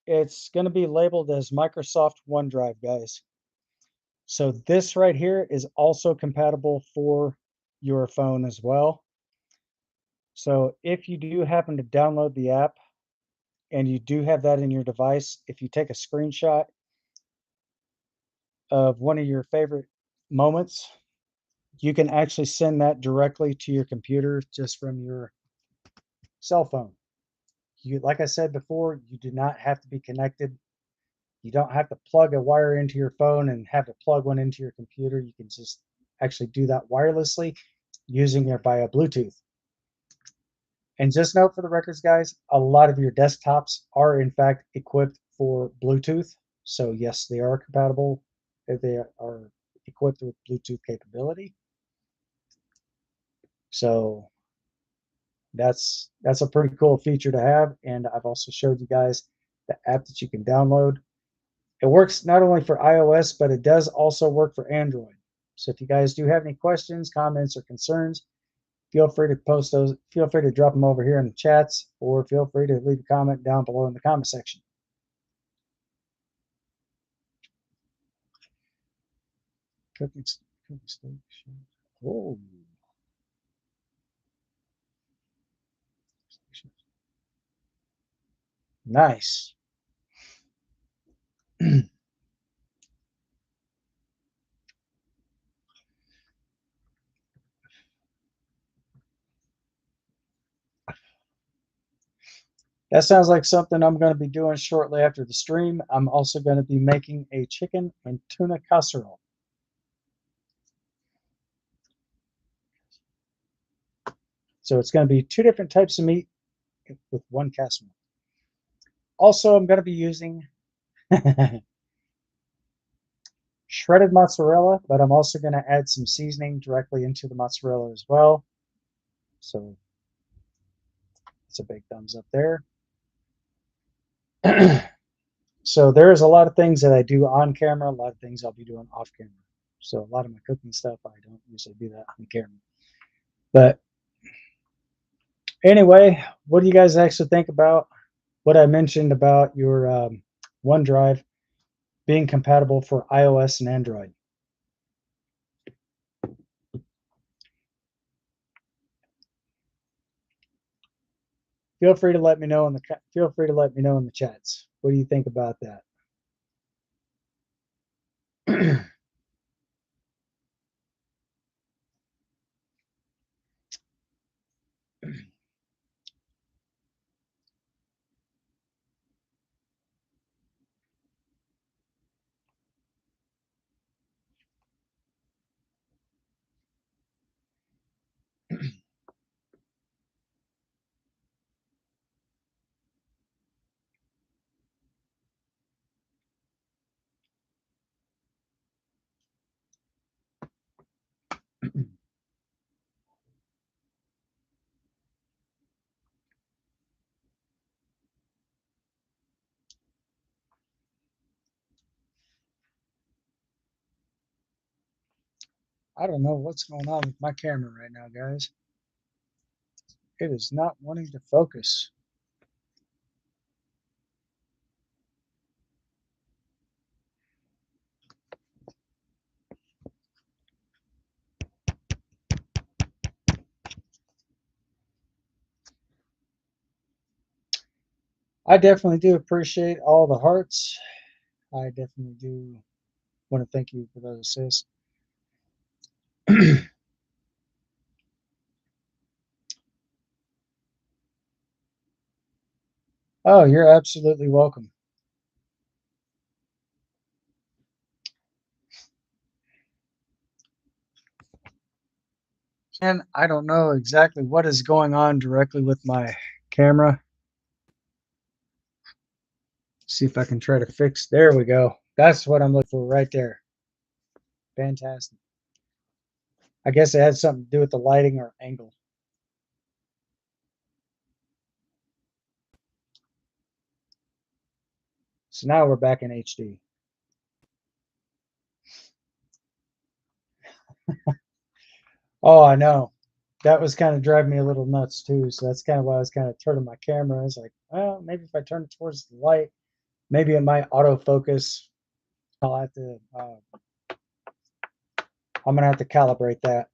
It's going to be labeled as Microsoft OneDrive, guys. So this right here is also compatible for your phone as well. So if you do happen to download the app and you do have that in your device, if you take a screenshot of one of your favorite moments, you can actually send that directly to your computer just from your cell phone. You, like I said before, you do not have to be connected. You don't have to plug a wire into your phone and have to plug one into your computer. You can just actually do that wirelessly using it via Bluetooth. And just note for the records, guys, a lot of your desktops are in fact equipped for Bluetooth. So yes, they are compatible. They are equipped with Bluetooth capability. So that's a pretty cool feature to have. And I've also showed you guys the app that you can download. It works not only for iOS, but it does also work for Android. So if you guys do have any questions, comments, or concerns, feel free to post those. Feel free to drop them over here in the chats, or feel free to leave a comment down below in the comment section. Cooking station. Oh, nice. That sounds like something I'm going to be doing shortly after the stream. I'm also going to be making a chicken and tuna casserole. So it's going to be two different types of meat with one casserole. Also, I'm going to be using shredded mozzarella, but I'm also going to add some seasoning directly into the mozzarella as well. So it's a big thumbs up there. So there's a lot of things that I do on camera, a lot of things I'll be doing off camera. So a lot of my cooking stuff, I don't usually do that on camera. But anyway, what do you guys actually think about what I mentioned about your OneDrive being compatible for iOS and Android? Feel free to let me know in the chats. What do you think about that? I don't know what's going on with my camera right now, guys. It is not wanting to focus. I definitely do appreciate all the hearts. I definitely do want to thank you for those assists. Oh, you're absolutely welcome. And I don't know exactly what is going on directly with my camera. See if I can try to fix. There we go. That's what I'm looking for right there. Fantastic. I guess it had something to do with the lighting or angle. So now we're back in HD. Oh, I know. That was kind of driving me a little nuts too. So that's kind of why I was kind of turning my camera. I was like, well, maybe if I turn it towards the light, maybe it might autofocus. I'll have to. I'm gonna have to calibrate that.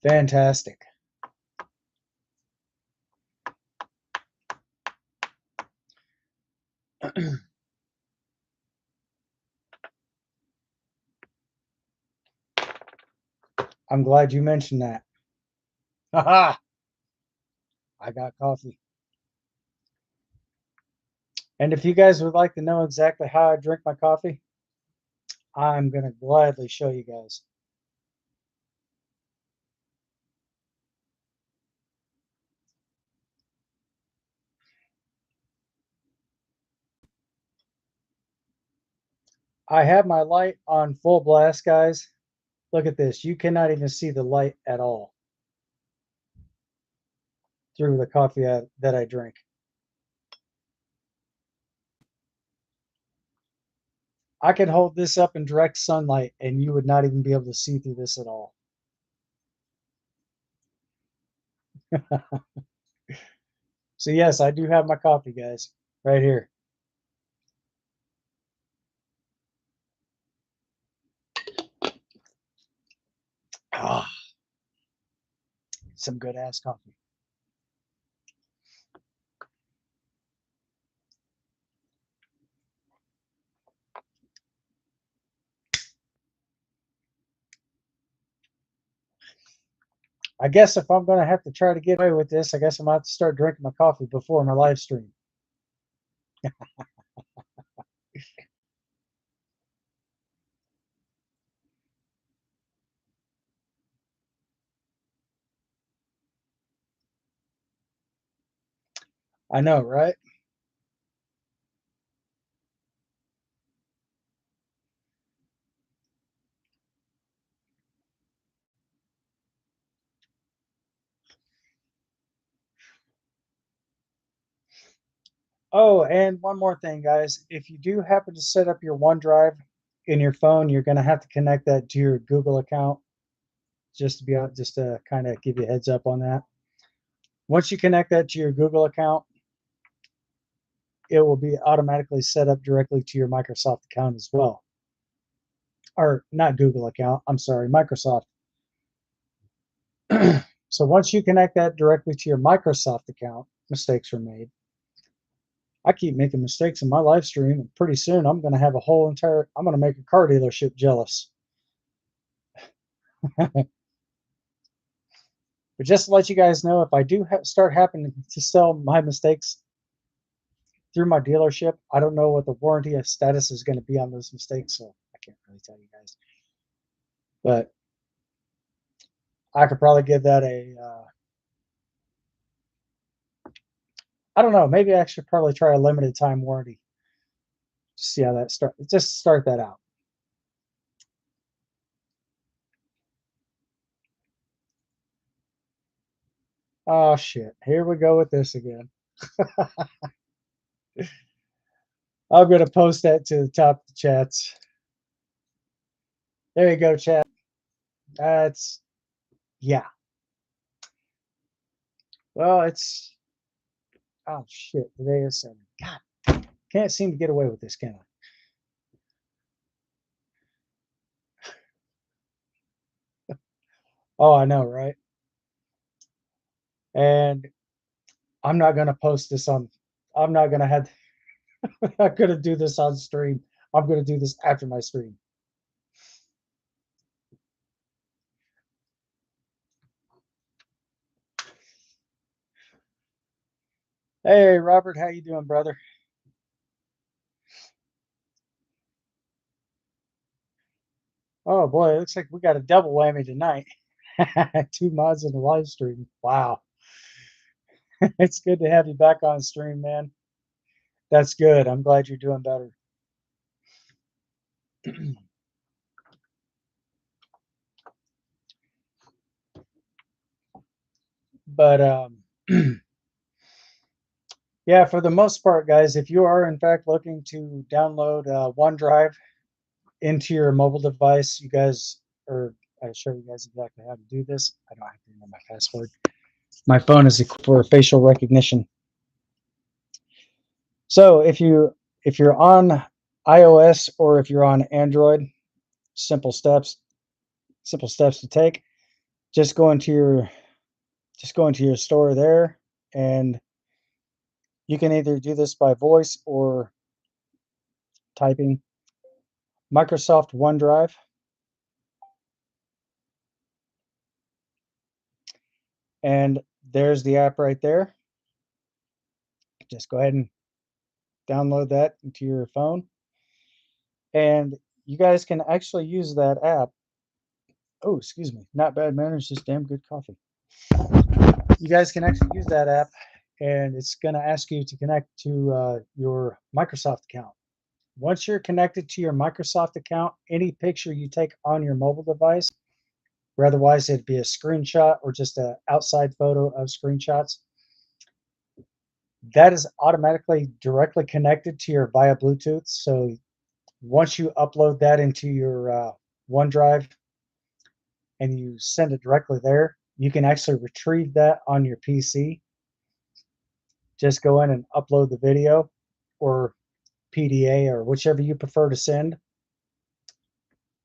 Fantastic. I'm glad you mentioned that. Haha! I got coffee. And if you guys would like to know exactly how I drink my coffee, I'm gonna gladly show you guys. I have my light on full blast, guys. Look at this. You cannot even see the light at all through the coffee that I drink. I could hold this up in direct sunlight and you would not even be able to see through this at all. So yes, I do have my coffee, guys, right here. Ah, some good ass coffee. I guess if I'm gonna have to try to get away with this, I guess I'm gonna have to start drinking my coffee before my live stream. I know, right? Oh, and one more thing, guys. If you do happen to set up your OneDrive in your phone, you're gonna have to connect that to your Google account. Just to kind of give you a heads up on that. Once you connect that to your Google account, it will be automatically set up directly to your Microsoft account as well. Or not Google account, I'm sorry, Microsoft. So once you connect that directly to your Microsoft account, mistakes are made. I keep making mistakes in my live stream, and pretty soon I'm going to have I'm going to make a car dealership jealous. But just to let you guys know, if I do start happening to sell my mistakes through my dealership, I don't know what the warranty status is going to be on those mistakes, so I can't really tell you guys. But I could probably give that I don't know, maybe I should probably try a limited time warranty. See how that just start that out. Oh shit, here we go with this again. I'm gonna post that to the top of the chats. There you go, chat. That's, yeah. Well, it's, oh shit, today is 7. God, can't seem to get away with this, can I? Oh, I know, right? And I'm not gonna post this on, I'm not gonna have, I'm not gonna do this on stream. I'm gonna do this after my stream. Hey, Robert, how you doing, brother? Oh boy, it looks like we got a double whammy tonight. 2 mods in the live stream. Wow. It's good to have you back on stream, man. That's good. I'm glad you're doing better. But yeah, for the most part, guys, if you are in fact looking to download OneDrive into your mobile device, you guys, or I'll show you guys exactly how to do this. I don't have to remember my password. My phone is equipped for facial recognition. So if you're on iOS or if you're on Android, simple steps, simple steps to take. Just go into your store there, and you can either do this by voice or typing Microsoft OneDrive, and there's the app right there. Just go ahead and download that into your phone, and you guys can actually use that app. Oh, excuse me, not bad manners, just damn good coffee. You guys can actually use that app, and it's going to ask you to connect to your Microsoft account. Once you're connected to your Microsoft account, any picture you take on your mobile device, or otherwise it'd be a screenshot or just an outside photo of screenshots, that is automatically directly connected to your via Bluetooth. So once you upload that into your OneDrive and you send it directly there, you can actually retrieve that on your PC. Just go in and upload the video or PDA or whichever you prefer to send.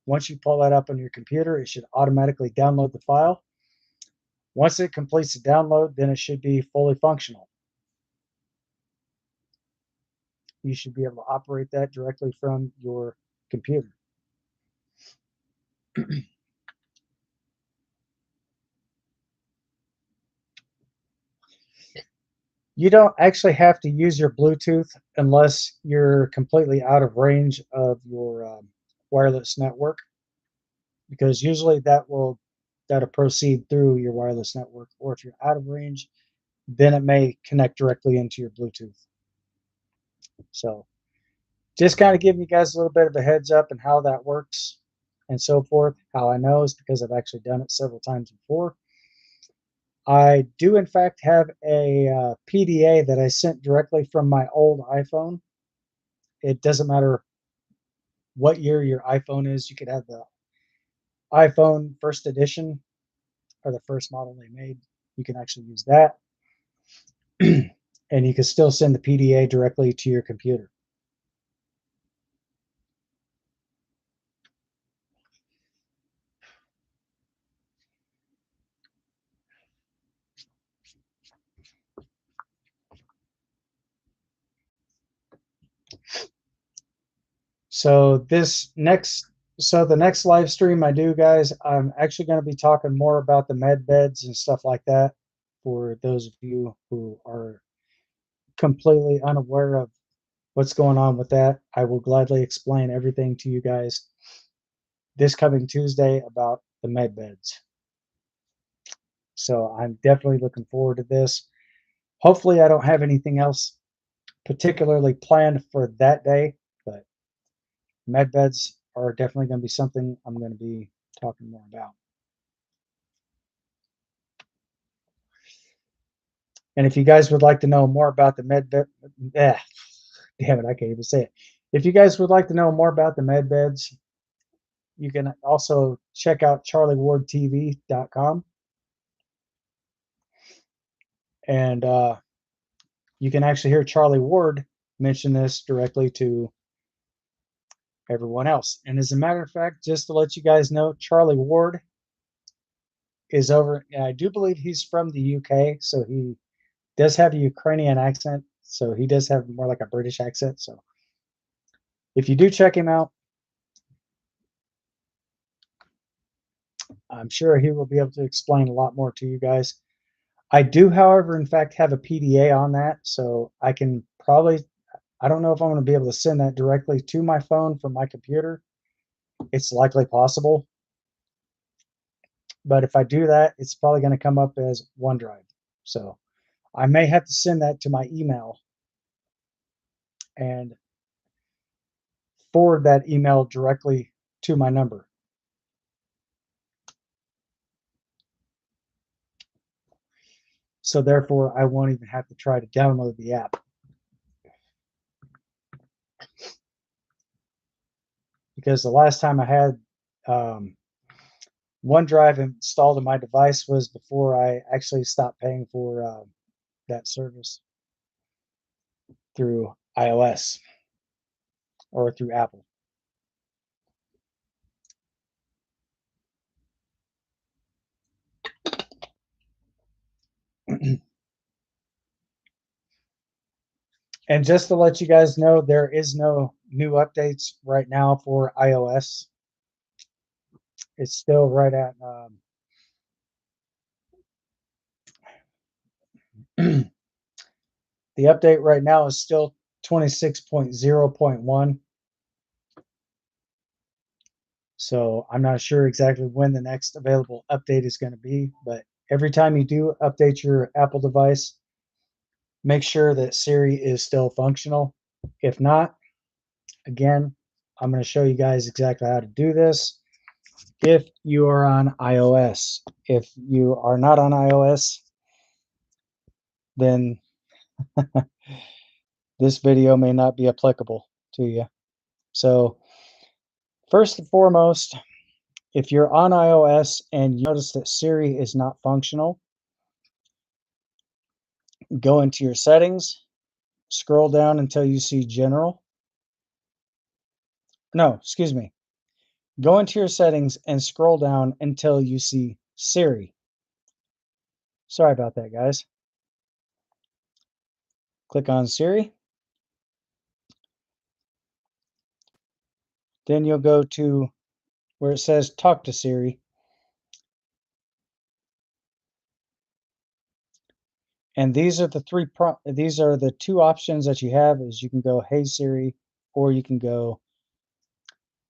Once you pull that up on your computer, it should automatically download the file. Once it completes the download, then it should be fully functional. You should be able to operate that directly from your computer. You don't actually have to use your Bluetooth unless you're completely out of range of your wireless network, because usually that'll proceed through your wireless network. Or if you're out of range, then it may connect directly into your Bluetooth. So just kind of giving you guys a little bit of a heads up and how that works and so forth. How I know is because I've actually done it several times before. I do, in fact, have a PDA that I sent directly from my old iPhone. It doesn't matter what year your iPhone is. You could have the iPhone first edition or the first model they made. You can actually use that. And you can still send the PDA directly to your computer. So the next live stream I do, guys, I'm actually going to be talking more about the med beds and stuff like that. For those of you who are completely unaware of what's going on with that, I will gladly explain everything to you guys this coming Tuesday about the med beds. So I'm definitely looking forward to this. Hopefully, I don't have anything else particularly planned for that day, but med beds are definitely going to be something I'm going to be talking more about. And if you guys would like to know more about the med bed, damn it, I can't even say it. If you guys would like to know more about the med beds, You can also check out charliewardtv.com, and you can actually hear Charlie Ward mention this directly to everyone else. And as a matter of fact, just to let you guys know, Charlie Ward is over. I do believe he's from the UK, so he does have a Ukrainian accent. So he does have more like a British accent. So if you do check him out, I'm sure he will be able to explain a lot more to you guys. I do, however, in fact, have a PDA on that, so I can probably, I don't know if I'm going to be able to send that directly to my phone from my computer. It's likely possible. But if I do that, it's probably going to come up as OneDrive. So I may have to send that to my email and forward that email directly to my number. So therefore, I won't even have to try to download the app. Because the last time I had OneDrive installed on my device was before I actually stopped paying for that service through iOS or through Apple. And just to let you guys know, there is no new updates right now for iOS. It's still right at the update right now is still 26.0.1. So I'm not sure exactly when the next available update is going to be, but every time you do update your Apple device, make sure that Siri is still functional. If not, again, I'm going to show you guys exactly how to do this if you are on iOS. If you are not on iOS, then this video may not be applicable to you. So first and foremost, if you're on iOS and you notice that Siri is not functional, go into your settings, scroll down until you see general. No, excuse me. Go into your settings and scroll down until you see Siri. Sorry about that, guys. Click on Siri. Then you'll go to where it says talk to Siri. And these are the two options that you have is you can go Hey Siri, or you can go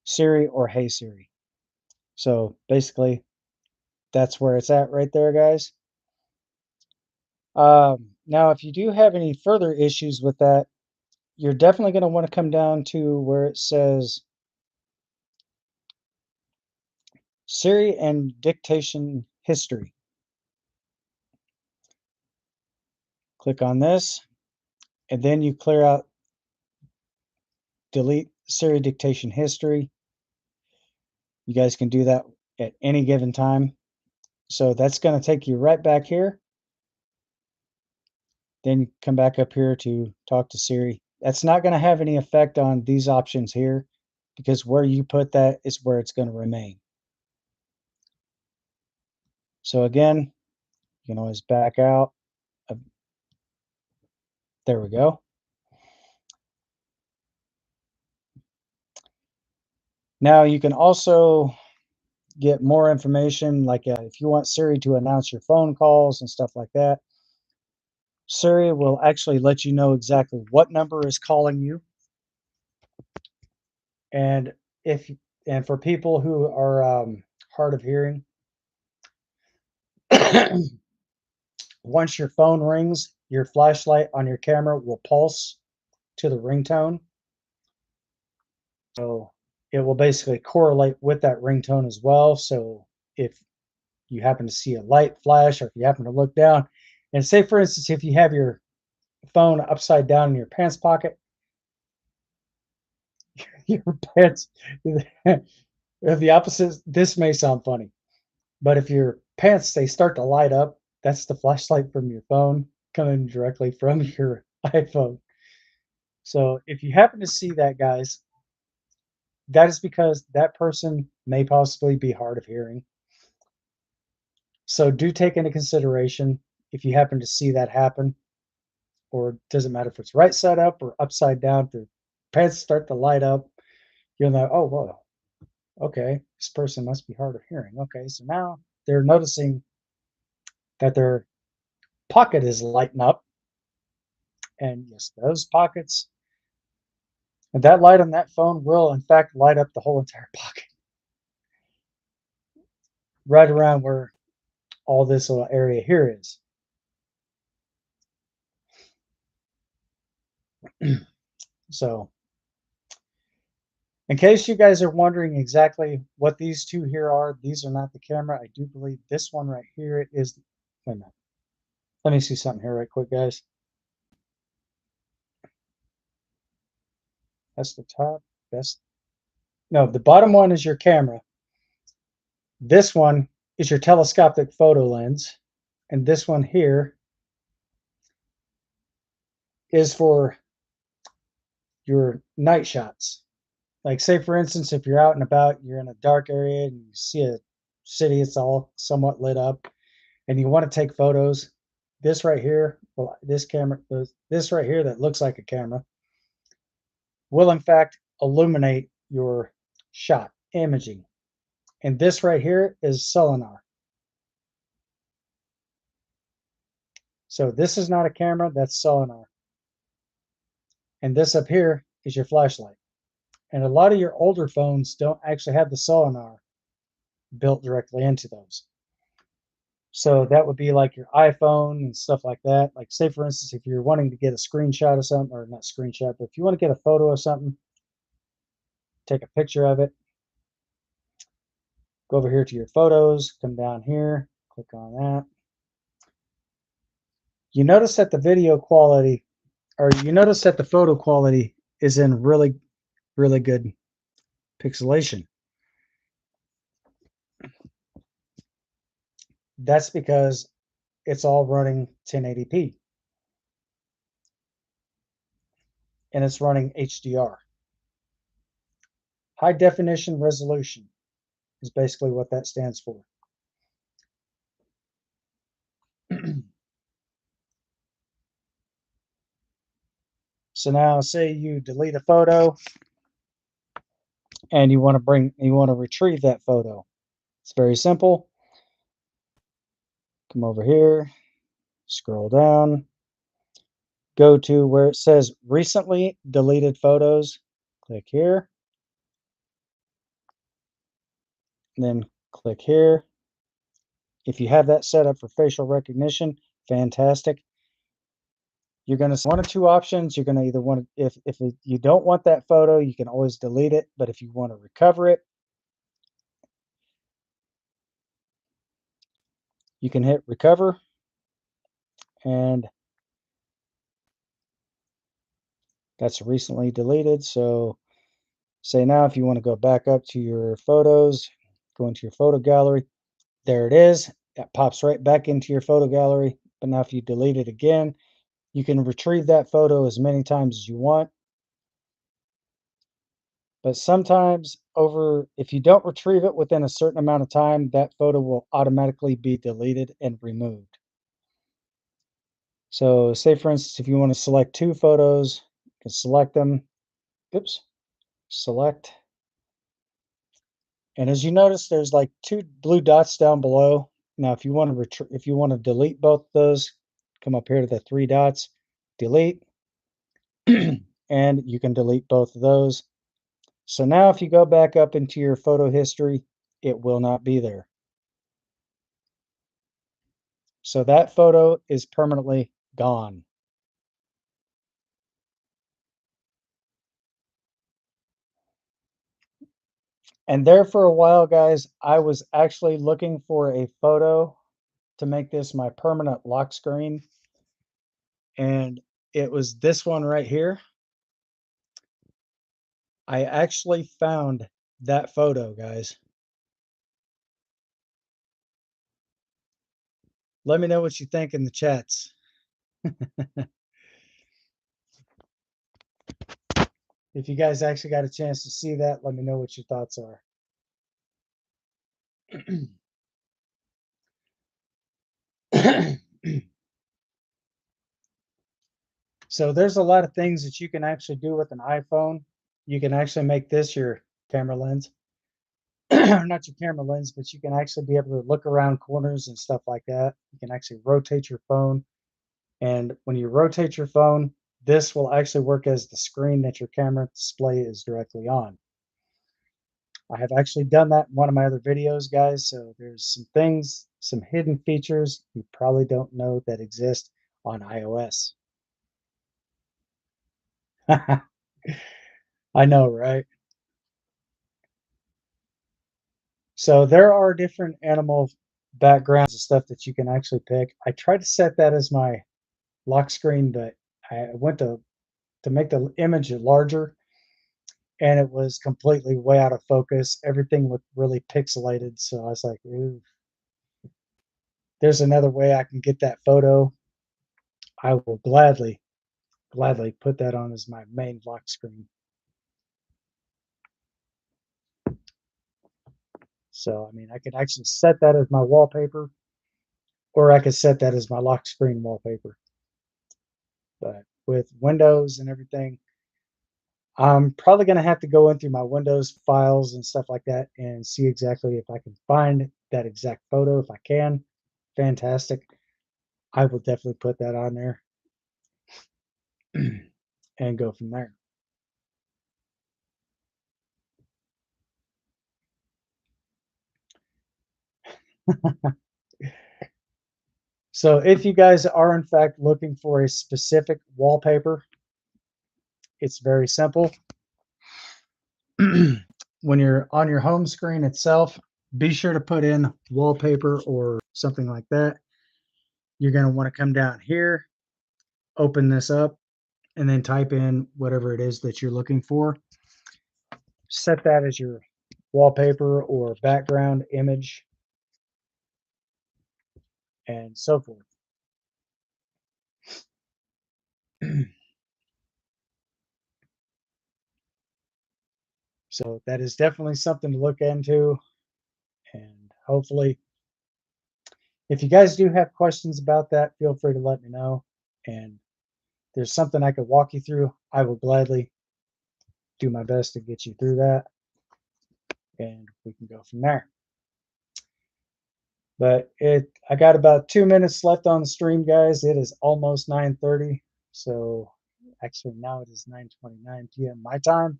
Siri or Hey Siri. So basically that's where it's at right there, guys. Now, if you do have any further issues with that, you're definitely going to want to come down to where it says Siri and dictation history. Click on this, and then you clear out delete Siri dictation history. You guys can do that at any given time. So that's going to take you right back here. Then come back up here to talk to Siri. That's not going to have any effect on these options here because where you put that is where it's going to remain. So again, you can always back out. There we go. Now you can also get more information, like if you want Siri to announce your phone calls and stuff like that. Siri will actually let you know exactly what number is calling you. And for people who are hard of hearing, once your phone rings, your flashlight on your camera will pulse to the ringtone. So it will basically correlate with that ringtone as well. So if you happen to see a light flash, or if you happen to look down, and say, for instance, if you have your phone upside down in your pants pocket, your pants The opposite, this may sound funny, but if your pants they start to light up, that's the flashlight from your phone coming directly from your iPhone. So if you happen to see that, guys, that is because that person may possibly be hard of hearing. So do take into consideration if you happen to see that happen, or it doesn't matter if it's right side up or upside down, if their pants start to light up, you're like, oh, well, okay, this person must be hard of hearing. Okay, so now they're noticing that their pocket is lighting up. And yes, those pockets, and that light on that phone will, in fact, light up the whole entire pocket, right around where all this little area here is. So, in case you guys are wondering exactly what these two here are, these are not the camera. I do believe this one right here is. Wait a minute. Let me see something here right quick, guys. That's the top. That's no, the bottom one is your camera. This one is your telescopic photo lens. And this one here is for your night shots. Like, say, for instance, if you're out and about, you're in a dark area and you see a city, it's all somewhat lit up, and you want to take photos. This right here, well, this camera, this right here that looks like a camera, will in fact illuminate your shot imaging. And this right here is sonar. So this is not a camera, that's sonar. And this up here is your flashlight. And a lot of your older phones don't actually have the sonar built directly into those. So that would be like your iPhone and stuff like that. Like, say, for instance, if you're wanting to get a screenshot of something, or not screenshot, but if you want to get a photo of something, take a picture of it, go over here to your photos, come down here, click on that. You notice that the video quality, or you notice that the photo quality is in really, really good pixelation. That's because it's all running 1080p and it's running HDR. High definition resolution is basically what that stands for. So now say you delete a photo and you want to retrieve that photo. It's very simple. Come over here, scroll down, go to where it says recently deleted photos. Click here, and then click here. If you have that set up for facial recognition, fantastic. You're going to see one of two options. You're going to either want to, if you don't want that photo, you can always delete it. But if you want to recover it, you can hit recover, and that's recently deleted. So say now if you want to go back up to your photos, go into your photo gallery, there it is. That pops right back into your photo gallery. But now if you delete it again, you can retrieve that photo as many times as you want. But sometimes if you don't retrieve it within a certain amount of time, that photo will automatically be deleted and removed. So say, for instance, if you want to select two photos, you can select them. Oops, select. And as you notice, there's like two blue dots down below. Now, if you want to delete both those, come up here to the three dots, delete, and you can delete both of those. So now if you go back up into your photo history, it will not be there. So that photo is permanently gone. And there for a while, guys, I was actually looking for a photo to make this my permanent lock screen. And it was this one right here. I actually found that photo, guys. Let me know what you think in the chats. If you guys actually got a chance to see that, let me know what your thoughts are. So there's a lot of things that you can actually do with an iPhone. You can actually make this your camera lens. Not your camera lens, but you can actually be able to look around corners and stuff like that. You can actually rotate your phone. And when you rotate your phone, this will actually work as the screen that your camera display is directly on. I have actually done that in one of my other videos, guys. So there's some things, some hidden features you probably don't know that exist on iOS. I know, right? So there are different animal backgrounds and stuff that you can actually pick. I tried to set that as my lock screen, but I went to make the image larger and it was completely way out of focus. Everything looked really pixelated. So I was like, ooh, there's another way I can get that photo. I will gladly put that on as my main lock screen. So, I mean, I could actually set that as my wallpaper, or I could set that as my lock screen wallpaper. But with Windows and everything, I'm probably going to have to go in through my Windows files and stuff like that and see exactly if I can find that exact photo. If I can, fantastic. I will definitely put that on there and go from there. So if you guys are in fact looking for a specific wallpaper, it's very simple. When you're on your home screen itself, be sure to put in wallpaper or something like that. You're going to want to come down here, open this up, and then type in whatever it is that you're looking for. Set that as your wallpaper or background image and so forth. So that is definitely something to look into. And hopefully, if you guys do have questions about that, feel free to let me know. And there's something I could walk you through, I will gladly do my best to get you through that. And we can go from there. But I got about 2 minutes left on the stream, guys. It is almost 9:30. So actually now it is 9:29 p.m. my time.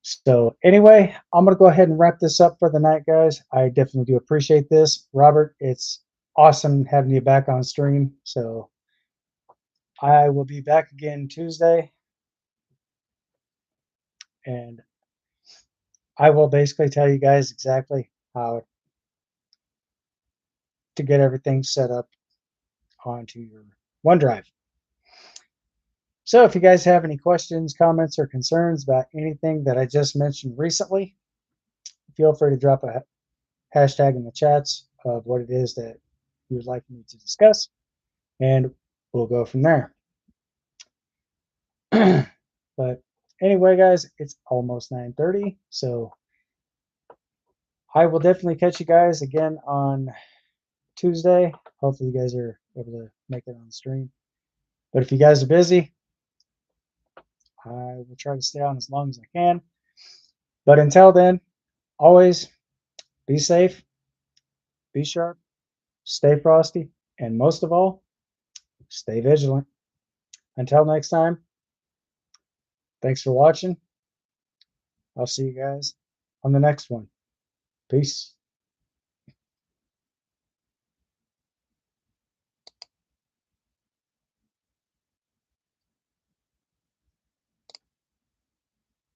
So anyway, I'm gonna go ahead and wrap this up for the night, guys. I definitely do appreciate this. Robert, it's awesome having you back on stream. So I will be back again Tuesday and I will basically tell you guys exactly how to get everything set up onto your OneDrive. So if you guys have any questions, comments, or concerns about anything that I just mentioned recently, feel free to drop a hashtag in the chats of what it is that you would like me to discuss, and we'll go from there. But anyway, guys, it's almost 9:30, so I will definitely catch you guys again on Tuesday. Hopefully you guys are able to make it on the stream. But if you guys are busy, I will try to stay on as long as I can. But until then, always be safe, be sharp, stay frosty, and most of all, stay vigilant. Until next time, thanks for watching. I'll see you guys on the next one. Peace.